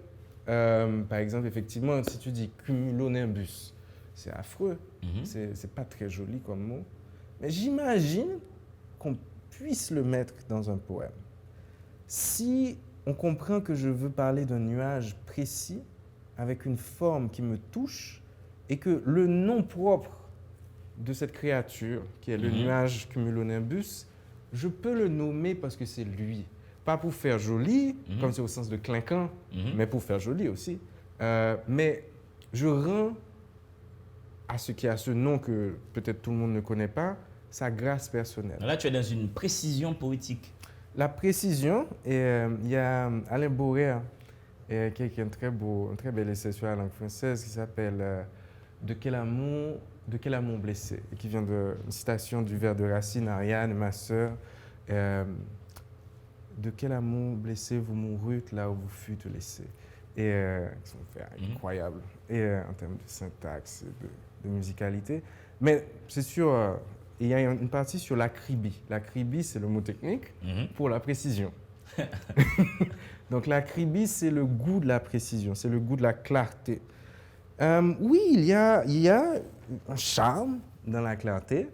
Par exemple, effectivement, si tu dis cumulonimbus, c'est affreux. C'est pas très joli comme mot. Mais j'imagine qu'on puisse le mettre dans un poème. Si on comprend que je veux parler d'un nuage précis, avec une forme qui me touche, et que le nom propre de cette créature, qui est le nuage cumulonimbus, je peux le nommer parce que c'est lui. Pas pour faire joli, comme c'est au sens de clinquant, mais pour faire joli aussi. Mais je rends à ce qui a ce nom que peut-être tout le monde ne connaît pas, sa grâce personnelle. Là, tu es dans une précision poétique. La précision, et il y a Alain Bourret, qui a écrit un très bel essai sur la langue française qui s'appelle De quel amour blessé, et qui vient d'une citation du vers de Racine, Ariane, ma sœur. De quel amour blessé vous mourûtes là où vous fûtes laissés. Et c'est incroyable, et en termes de syntaxe, de musicalité. Mais c'est sûr, il y a une partie sur l'acribie. L'acribie, c'est le mot technique pour la précision. Donc l'acribie, c'est le goût de la précision, c'est le goût de la clarté. Oui, il y a un charme dans la clarté.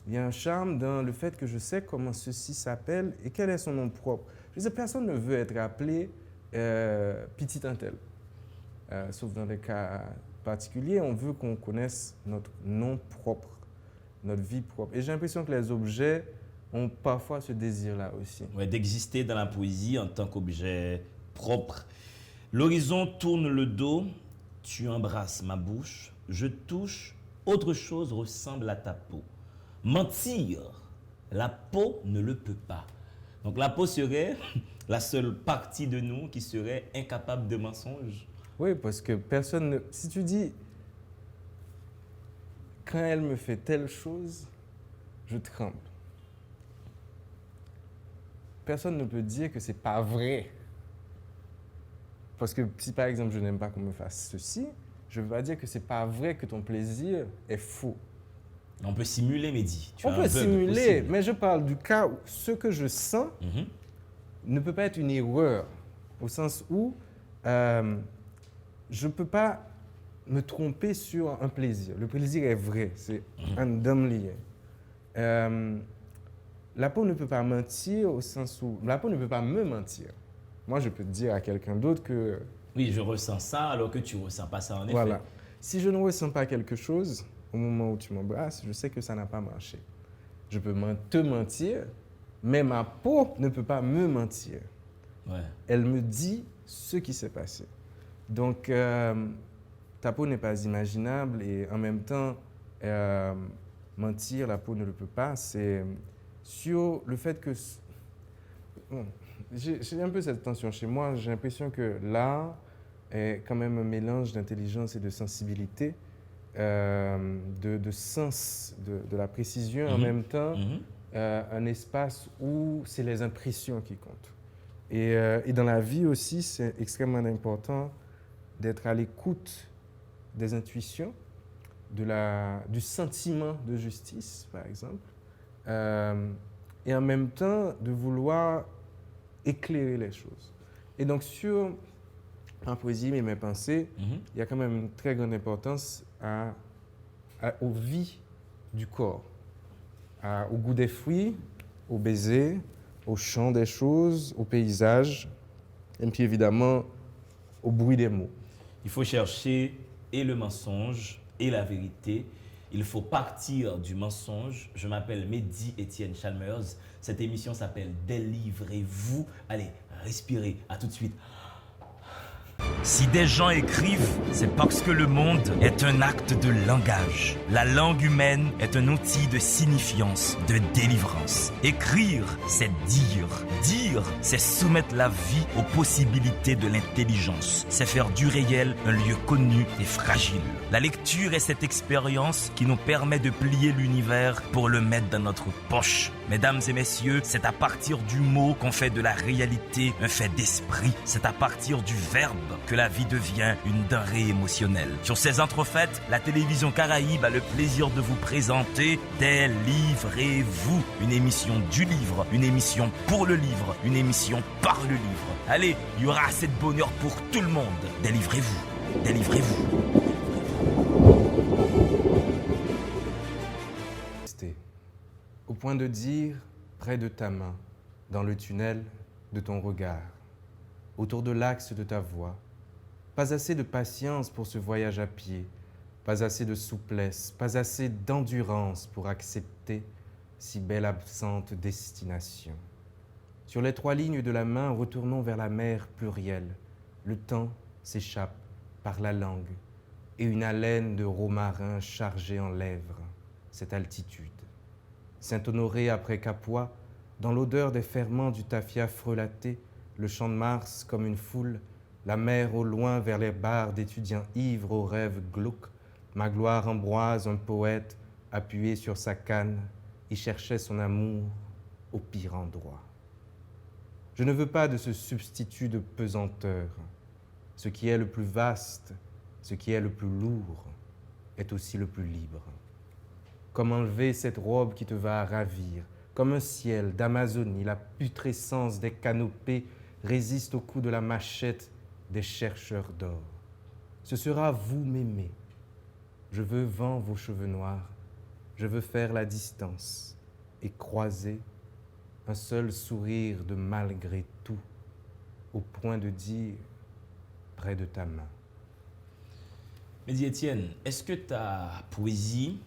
Il y a un charme dans le fait que je sais comment ceci s'appelle et quel est son nom propre. Je sais, personne ne veut être appelé petit intel. Sauf dans des cas particuliers, on veut qu'on connaisse notre nom propre, notre vie propre. Et j'ai l'impression que les objets ont parfois ce désir-là aussi. Ouais, d'exister dans la poésie en tant qu'objet propre. L'horizon tourne le dos, tu embrasses ma bouche, je touche, autre chose ressemble à ta peau. Mentir, la peau ne le peut pas. Donc la peau serait la seule partie de nous qui serait incapable de mensonge. Oui, parce que personne ne... Si tu dis, quand elle me fait telle chose, je tremble. Personne ne peut dire que c'est pas vrai. Parce que si par exemple je n'aime pas qu'on me fasse ceci, je ne veux pas dire que c'est pas vrai que ton plaisir est faux. On peut simuler, Mehdi. Tu as On un peut bug simuler, possible. mais je parle du cas où ce que je sens Mhm. ne peut pas être une erreur, au sens où je ne peux pas me tromper sur un plaisir. Le plaisir est vrai, c'est un dame lié. La peau ne peut pas mentir au sens où... La peau ne peut pas me mentir. Moi, je peux te dire à quelqu'un d'autre que... Oui, je ressens ça alors que tu ne ressens pas ça en effet. Voilà. Si je ne ressens pas quelque chose, au moment où tu m'embrasses, je sais que ça n'a pas marché. Je peux te mentir, mais ma peau ne peut pas me mentir. Ouais. Elle me dit ce qui s'est passé. Donc, ta peau n'est pas imaginable et en même temps, mentir, la peau ne le peut pas. C'est sur le fait que... Bon, j'ai un peu cette tension chez moi. J'ai l'impression que l'art est quand même un mélange d'intelligence et de sensibilité, de sens, de la précision, en même temps, un espace où c'est les impressions qui comptent. Et dans la vie aussi, c'est extrêmement important d'être à l'écoute des intuitions, du sentiment de justice, par exemple, et en même temps de vouloir éclairer les choses. Et donc, sur ma poésie et mes pensées, il y a quand même une très grande importance aux vies du corps, au goût des fruits, au baiser, au chant des choses, au paysage, et puis évidemment au bruit des mots. Il faut chercher et le mensonge et la vérité. Il faut partir du mensonge. Je m'appelle Mehdi Étienne Chalmers. Cette émission s'appelle Délivrez-vous. Allez, respirez. À tout de suite. Si des gens écrivent, c'est parce que le monde est un acte de langage. La langue humaine est un outil de signifiance, de délivrance. Écrire, c'est dire. Dire, c'est soumettre la vie aux possibilités de l'intelligence. C'est faire du réel un lieu connu et fragile. La lecture est cette expérience qui nous permet de plier l'univers pour le mettre dans notre poche. Mesdames et messieurs, c'est à partir du mot qu'on fait de la réalité un fait d'esprit. C'est à partir du verbe que la vie devient une denrée émotionnelle. Sur ces entrefaites, la télévision Caraïbe a le plaisir de vous présenter Délivrez-vous, une émission du livre, une émission pour le livre, une émission par le livre. Allez, il y aura assez de bonheur pour tout le monde. Délivrez-vous, délivrez-vous. Au point de dire, près de ta main, dans le tunnel de ton regard, autour de l'axe de ta voix, pas assez de patience pour ce voyage à pied, pas assez de souplesse, pas assez d'endurance pour accepter si belle absente destination. Sur les 3 lignes de la main, retournons vers la mer plurielle. Le temps s'échappe par la langue et une haleine de romarin chargée en lèvres, cette altitude. Saint-Honoré après Capua, dans l'odeur des ferments du tafia frelaté, le champ de Mars comme une foule, la mer au loin vers les bars d'étudiants ivres aux rêves glauques, Magloire Ambroise, un poète, appuyé sur sa canne, y cherchait son amour au pire endroit. Je ne veux pas de ce substitut de pesanteur. Ce qui est le plus vaste, ce qui est le plus lourd, est aussi le plus libre. Comme enlever cette robe qui te va ravir, comme un ciel d'Amazonie, la putrescence des canopées résiste au coup de la machette des chercheurs d'or. Ce sera vous m'aimer. Je veux vent vos cheveux noirs, je veux faire la distance et croiser un seul sourire de malgré tout, au point de dire près de ta main. Mehdi Étienne, est-ce que ta poésie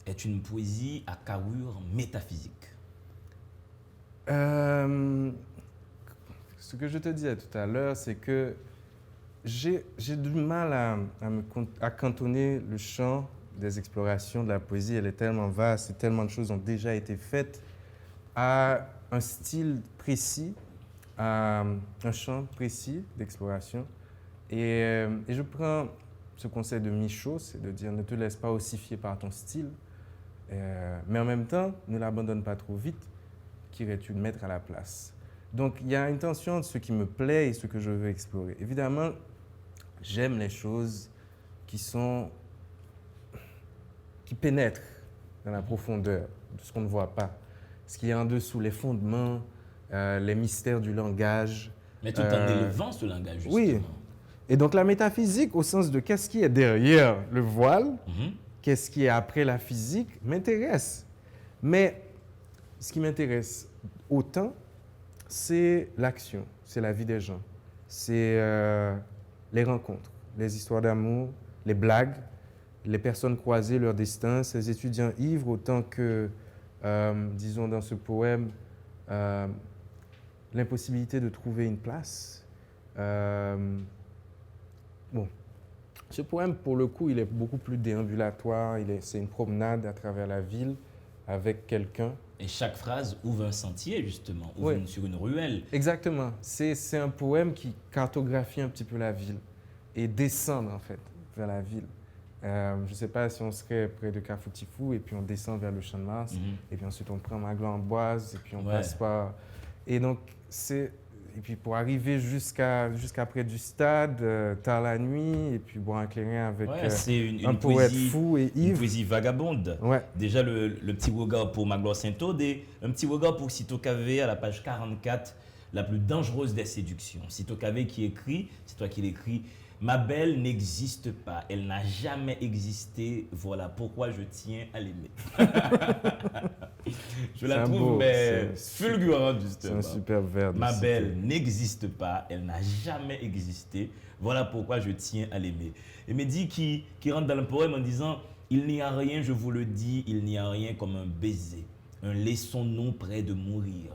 est une poésie à carrure métaphysique? Ce que je te disais tout à l'heure, c'est que j'ai du mal à cantonner le champ des explorations de la poésie. Elle est tellement vaste et tellement de choses ont déjà été faites à un style précis, à un champ précis d'exploration. Et je prends ce conseil de Michaud, c'est de dire ne te laisse pas ossifier par ton style, mais en même temps, ne l'abandonne pas trop vite, qu'irais-tu mettre à la place. Donc il y a une tension entre ce qui me plaît et ce que je veux explorer. Évidemment, j'aime les choses qui pénètrent dans la profondeur de ce qu'on ne voit pas. Ce qui est en dessous, les fondements, les mystères du langage. Mais tout en élevant ce langage, justement. Oui. Et donc la métaphysique, au sens de qu'est-ce qui est derrière le voile, Mhm. qu'est-ce qui est après la physique, m'intéresse. Mais ce qui m'intéresse autant, c'est l'action, c'est la vie des gens, c'est les rencontres, les histoires d'amour, les blagues, les personnes croisées, leur destin, ces étudiants ivres, autant que, disons dans ce poème, l'impossibilité de trouver une place. Bon, ce poème, pour le coup, il est beaucoup plus déambulatoire, c'est une promenade à travers la ville avec quelqu'un. Et chaque phrase ouvre un sentier, justement, ouvre Oui. sur une ruelle. Exactement. C'est un poème qui cartographie un petit peu la ville et descend, en fait, vers la ville. Je ne sais pas si on serait près de Cafoutifou et puis on descend vers le Champ de Mars, et puis ensuite on prend Magloire-en-Boise et puis on passe par... Et donc, et puis pour arriver jusqu'à près du stade, tard la nuit, et puis boire un clairin avec C'est un une poète poésie, fou et une ivre. poésie vagabonde. Ouais. Déjà, le petit regard pour Magloire Saint-Aude et un petit regard pour Cito Cavé à la page 44, la plus dangereuse des séductions. Cito Cavé qui écrit, c'est toi qui l'écris, « Ma belle n'existe pas, elle n'a jamais existé, voilà pourquoi je tiens à l'aimer. » Je la C'est un trouve beau, mais c'est fulgurante, C'est justement. un superbe vers de Ma citer. belle n'existe pas, elle n'a jamais existé. Voilà pourquoi je tiens à l'aimer. Et Mehdi qui rentre dans le poème en disant « Il n'y a rien, je vous le dis, il n'y a rien comme un baiser, un laissons-nous près de mourir.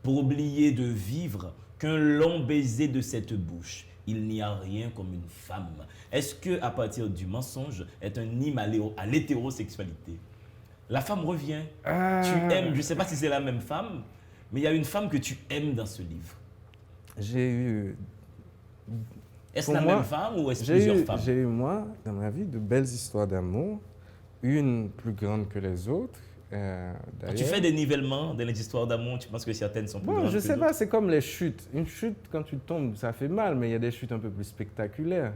Pour oublier de vivre qu'un long baiser de cette bouche. Il n'y a rien comme une femme. » Est-ce que à partir du mensonge est un hymne à l'hétérosexualité? La femme revient. Tu aimes, je ne sais pas si c'est la même femme, mais il y a une femme que tu aimes dans ce livre. J'ai eu... Est-ce Pour la moi, même femme ou est-ce plusieurs femmes? J'ai eu, moi, dans ma vie, de belles histoires d'amour, une plus grande que les autres. Quand d'ailleurs. tu fais des nivellements dans les histoires d'amour, tu penses que certaines sont plus Bon, grandes je que sais d'autres? pas, c'est comme les chutes. Une chute, quand tu tombes, ça fait mal, mais il y a des chutes un peu plus spectaculaires.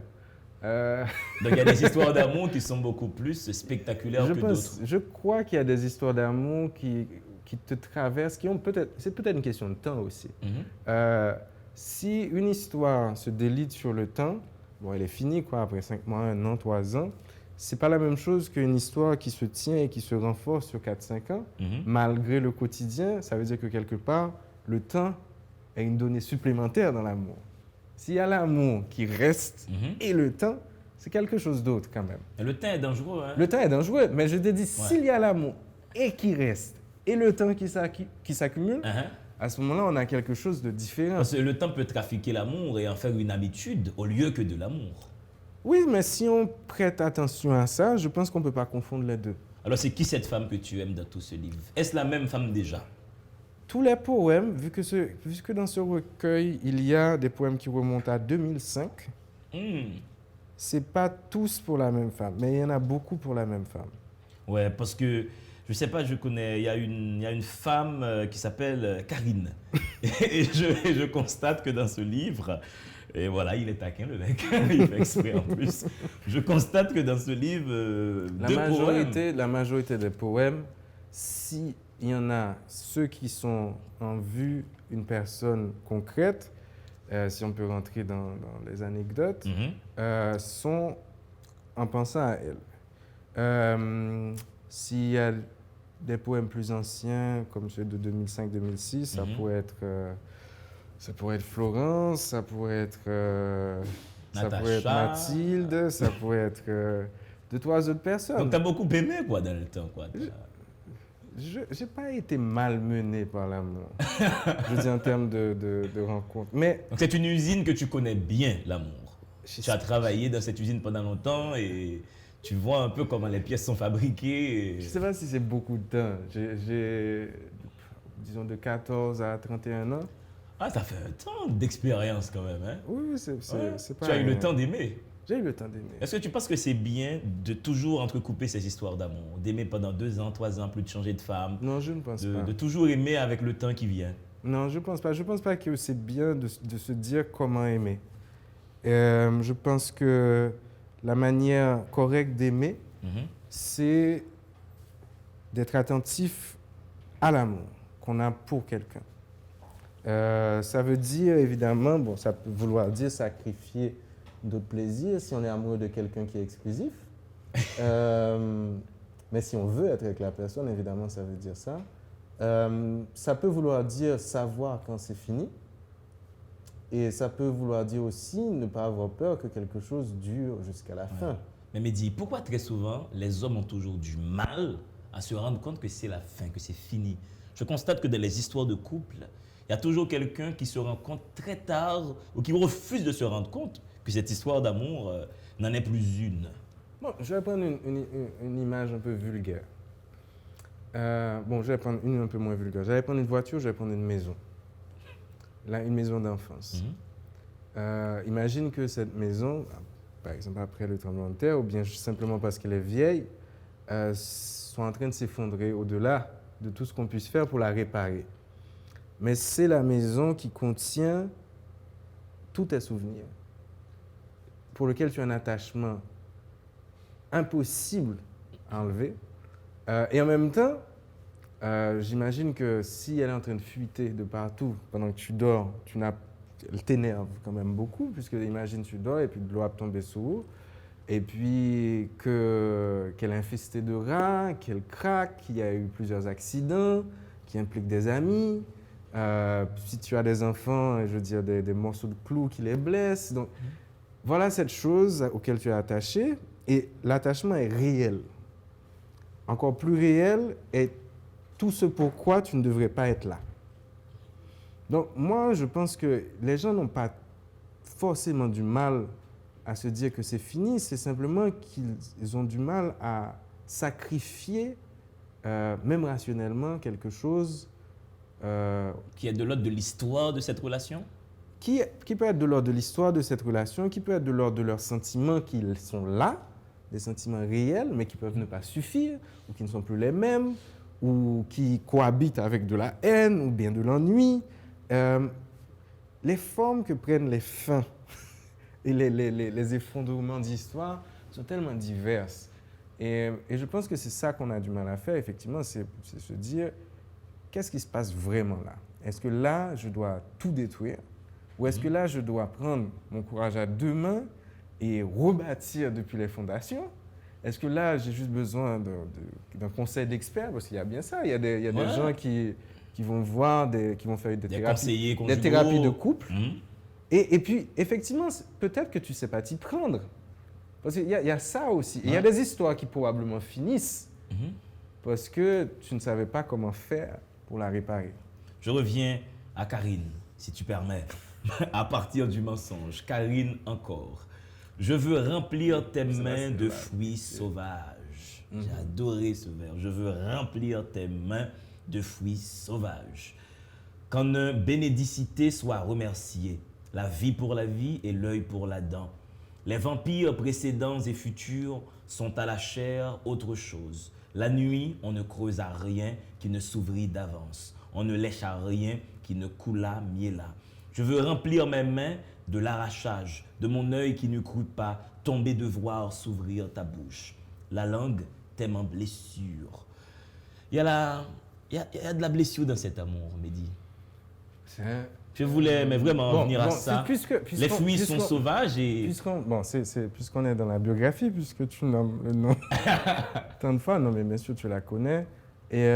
Donc il y a des histoires d'amour qui sont beaucoup plus spectaculaires que d'autres. Je crois qu'il y a des histoires d'amour qui te traversent, c'est peut-être une question de temps aussi. Si une histoire se délite sur le temps, bon, elle est finie quoi, après 5 mois, 1 an, 3 ans, c'est pas la même chose qu'une histoire qui se tient et qui se renforce sur 4-5 ans, malgré le quotidien. Ça veut dire que quelque part, le temps est une donnée supplémentaire dans l'amour. S'il y a l'amour qui reste et le temps, c'est quelque chose d'autre quand même. Et le temps est dangereux. Hein? Le temps est dangereux, mais je te dis, s'il y a l'amour et qui reste, et le temps qui s'accumule, à ce moment-là, on a quelque chose de différent. Parce que le temps peut trafiquer l'amour et en faire une habitude au lieu que de l'amour. Oui, mais si on prête attention à ça, je pense qu'on ne peut pas confondre les deux. Alors c'est qui cette femme que tu aimes dans tout ce livre? Est-ce la même femme déjà? Tous les poèmes, vu que dans ce recueil, il y a des poèmes qui remontent à 2005, c'est pas tous pour la même femme, mais il y en a beaucoup pour la même femme. Ouais, parce que, je sais pas, je connais, il y a une femme qui s'appelle Karine. Et je constate que dans ce livre, et voilà, il est taquin le mec, il fait exprès en plus. Je constate que dans ce livre, La majorité des poèmes, s'il y en a ceux qui sont en vue une personne concrète, si on peut rentrer dans les anecdotes, sont en pensant à elle. S'il y a des poèmes plus anciens, comme ceux de 2005-2006, ça pourrait être Florence, ça pourrait être Mathilde, ça pourrait être 2-3 autres personnes. Donc tu as beaucoup aimé quoi, dans le temps quoi. Je n'ai pas été malmené par l'amour, je dis en termes de rencontres. Mais donc c'est une usine que tu connais bien, l'amour. Tu as travaillé dans cette usine pendant longtemps et tu vois un peu comment les pièces sont fabriquées. Je ne sais pas si c'est beaucoup de temps. J'ai, disons, de 14 à 31 ans. Ah, ça fait un temps d'expérience quand même. Hein? Oui, c'est pas... Tu as eu le temps d'aimer. J'ai eu le temps d'aimer. Est-ce que tu penses que c'est bien de toujours entrecouper ces histoires d'amour? D'aimer pendant 2 ans, 3 ans, plus de changer de femme? Non, je ne pense pas. De toujours aimer avec le temps qui vient? Non, je ne pense pas. Je ne pense pas que c'est bien de se dire comment aimer. Je pense que la manière correcte d'aimer, c'est d'être attentif à l'amour qu'on a pour quelqu'un. Ça veut dire, évidemment, bon, ça peut vouloir dire sacrifier d'autres plaisirs si on est amoureux de quelqu'un qui est exclusif. Mais si on veut être avec la personne, évidemment, ça veut dire ça. Ça peut vouloir dire savoir quand c'est fini. Et ça peut vouloir dire aussi ne pas avoir peur que quelque chose dure jusqu'à la fin. Mais Mehdi, pourquoi très souvent les hommes ont toujours du mal à se rendre compte que c'est la fin, que c'est fini? Je constate que dans les histoires de couple, il y a toujours quelqu'un qui se rend compte très tard ou qui refuse de se rendre compte que cette histoire d'amour n'en est plus une. Bon, je vais prendre une image un peu vulgaire. Je vais prendre une un peu moins vulgaire. Je vais prendre une voiture, je vais prendre une maison. Là, une maison d'enfance. Imagine que cette maison, par exemple après le tremblement de terre, ou bien simplement parce qu'elle est vieille, soit en train de s'effondrer au-delà de tout ce qu'on puisse faire pour la réparer. Mais c'est la maison qui contient tous tes souvenirs, pour lequel tu as un attachement impossible à enlever. Et en même temps, j'imagine que si elle est en train de fuiter de partout pendant que tu dors, elle t'énerve quand même beaucoup, puisque imagine tu dors et puis de l'eau a tombé sur vous, et puis qu'elle est infestée de rats, qu'elle craque, qu'il y a eu plusieurs accidents qui impliquent des amis. Si tu as des enfants, je veux dire des morceaux de clous qui les blessent. Donc, voilà cette chose auquel tu es attaché, et l'attachement est réel. Encore plus réel est tout ce pourquoi tu ne devrais pas être là. Donc, moi, je pense que les gens n'ont pas forcément du mal à se dire que c'est fini, c'est simplement qu'ils ont du mal à sacrifier, même rationnellement, quelque chose Qui est de l'ordre de l'histoire de cette relation? qui peut être de l'ordre de l'histoire de cette relation, qui peut être de l'ordre de leurs sentiments qui sont là, des sentiments réels, mais qui peuvent ne pas suffire, ou qui ne sont plus les mêmes, ou qui cohabitent avec de la haine, ou bien de l'ennui. Les formes que prennent les fins et les effondrements d'histoire sont tellement diverses. Et je pense que c'est ça qu'on a du mal à faire, effectivement, c'est se dire, qu'est-ce qui se passe vraiment là? Est-ce que là, je dois tout détruire? Ou est-ce que là, je dois prendre mon courage à deux mains et rebâtir depuis les fondations? Est-ce que là, j'ai juste besoin d'un conseil d'experts? Parce qu'il y a bien ça. Il y a des gens qui vont voir, qui vont faire des thérapies de couple. Et puis, effectivement, peut-être que tu ne sais pas t'y prendre. Parce qu'il y a ça aussi. Il y a des histoires qui probablement finissent parce que tu ne savais pas comment faire pour la réparer. Je reviens à Karine, si tu permets, à partir du mensonge. Karine encore. Je veux remplir tes mains de fruits sauvages. J'ai adoré ce vers. Je veux remplir tes mains de fruits sauvages. Qu'en un bénédicité soit remercié, la vie pour la vie et l'œil pour la dent. Les vampires précédents et futurs sont à la chair autre chose. La nuit, on ne creuse à rien qui ne s'ouvrit d'avance. On ne lèche à rien qui ne coula miella. Je veux remplir mes mains de l'arrachage, de mon œil qui ne crut pas tomber de voir s'ouvrir ta bouche. La langue t'aime en blessure. Il y a de la blessure dans cet amour, Mehdi. Je voulais mais vraiment en venir à ça. Les fruits sont sauvages et... Puisqu'on est dans la biographie, puisque tu nommes le nom tant de fois, non mais bien sûr tu la connais. Et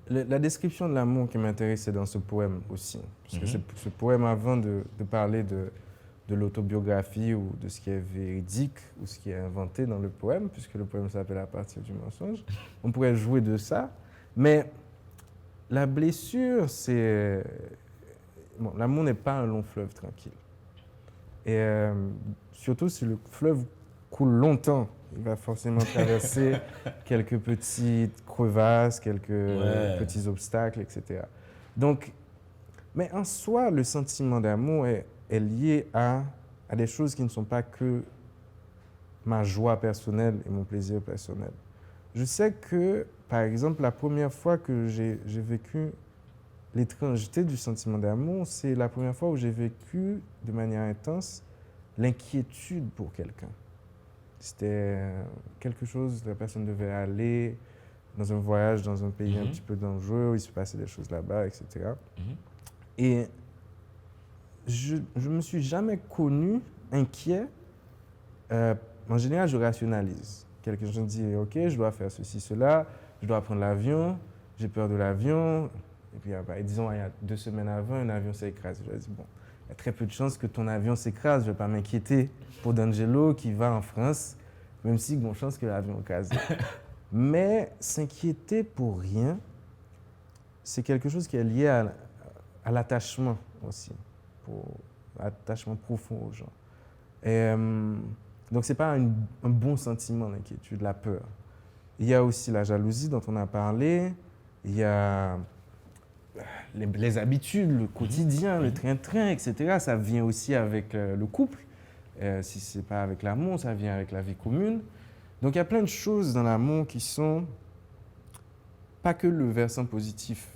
la description de l'amour qui m'intéresse, c'est dans ce poème aussi. Parce que ce poème, avant de parler de l'autobiographie ou de ce qui est véridique ou ce qui est inventé dans le poème, puisque le poème s'appelle À partir du mensonge, on pourrait jouer de ça. Mais la blessure, c'est... Bon, l'amour n'est pas un long fleuve tranquille. Et surtout si le fleuve coule longtemps, il va forcément traverser quelques petites crevasses, quelques petits obstacles, etc. Donc, mais en soi, le sentiment d'amour est lié à des choses qui ne sont pas que ma joie personnelle et mon plaisir personnel. Je sais que, par exemple, la première fois que j'ai vécu l'étrangeté du sentiment d'amour, c'est la première fois où j'ai vécu de manière intense l'inquiétude pour quelqu'un. C'était quelque chose, la personne devait aller dans un voyage dans un pays un petit peu dangereux, où il se passait des choses là-bas, etc. Et je ne me suis jamais connu inquiet. En général, je rationalise. Quelqu'un me dit, OK, je dois faire ceci, cela, je dois prendre l'avion, j'ai peur de l'avion. Et puis, disons, il y a 2 semaines avant, un avion s'est écrasé. Je me dis, bon, il y a très peu de chances que ton avion s'écrase. Je ne vais pas m'inquiéter pour D'Angelo qui va en France, même si bonne chance que l'avion écrase. Mais s'inquiéter pour rien, c'est quelque chose qui est lié à l'attachement aussi, pour l'attachement profond aux gens. Et, donc, ce n'est pas un bon sentiment, l'inquiétude, la peur. Il y a aussi la jalousie dont on a parlé. Il y a les habitudes, le quotidien, le train-train, etc. Ça vient aussi avec le couple. Si ce n'est pas avec l'amour, ça vient avec la vie commune. Donc, il y a plein de choses dans l'amour qui sont pas que le versant positif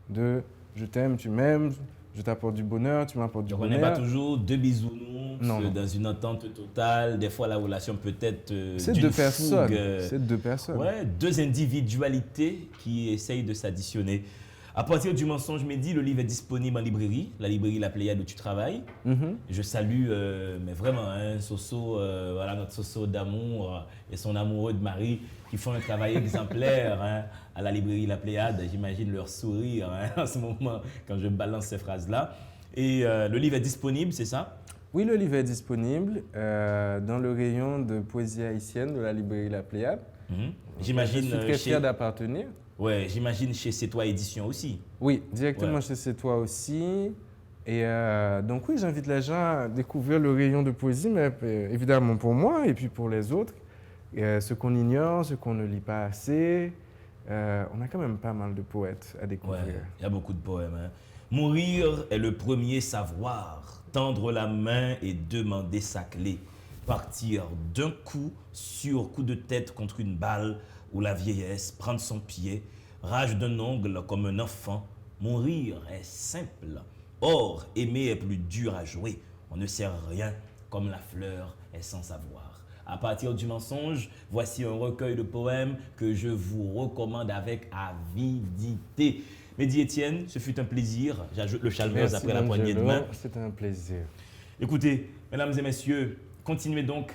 de « je t'aime, tu m'aimes ». Je t'apporte du bonheur, tu m'apportes du bonheur. On n'est pas toujours 2 bisounours Non. dans une entente totale. Des fois, la relation peut être C'est d'une 2 personnes. fougue. C'est 2 personnes. Ouais, 2 individualités qui essayent de s'additionner. À partir du mensonge Mehdi, le livre est disponible en librairie, la librairie La Pléiade où tu travailles. Je salue mais vraiment Soso, voilà, notre Soso d'amour et son amoureux de Marie qui font un travail exemplaire à la librairie La Pléiade. J'imagine leur sourire en ce moment quand je balance ces phrases-là. Et le livre est disponible, c'est ça? Oui, le livre est disponible dans le rayon de poésie haïtienne de la librairie La Pléiade. J'imagine. Je suis très fier d'appartenir. Ouais, j'imagine chez C'est Toi Édition aussi. Oui, directement chez C'est Toi aussi. Et donc oui, j'invite les gens à découvrir le rayon de poésie, mais évidemment pour moi et puis pour les autres. Ce qu'on ignore, ce qu'on ne lit pas assez. On a quand même pas mal de poètes à découvrir. Ouais, il y a beaucoup de poèmes. Mourir est le premier savoir. Tendre la main et demander sa clé. Partir d'un coup sur coup de tête contre une balle ou la vieillesse, prendre son pied, rage d'un ongle comme un enfant. Mourir est simple. Or, aimer est plus dur à jouer. On ne sert rien comme la fleur est sans savoir. À partir du mensonge, voici un recueil de poèmes que je vous recommande avec avidité. Mehdi Etienne, ce fut un plaisir. J'ajoute le Chalmers après la poignée de main. C'était un plaisir. Écoutez, mesdames et messieurs, continuez donc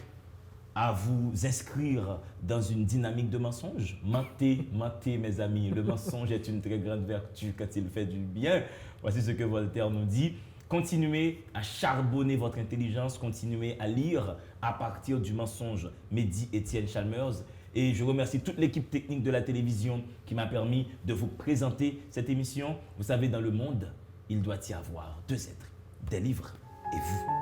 à vous inscrire dans une dynamique de mensonge. Mentez, mentez, mes amis. Le mensonge est une très grande vertu quand il fait du bien. Voici ce que Voltaire nous dit. Continuez à charbonner votre intelligence, continuez à lire à partir du mensonge. Mehdi Etienne Chalmers. Et je remercie toute l'équipe technique de la télévision qui m'a permis de vous présenter cette émission. Vous savez, dans le monde, il doit y avoir 2 êtres, des livres et vous.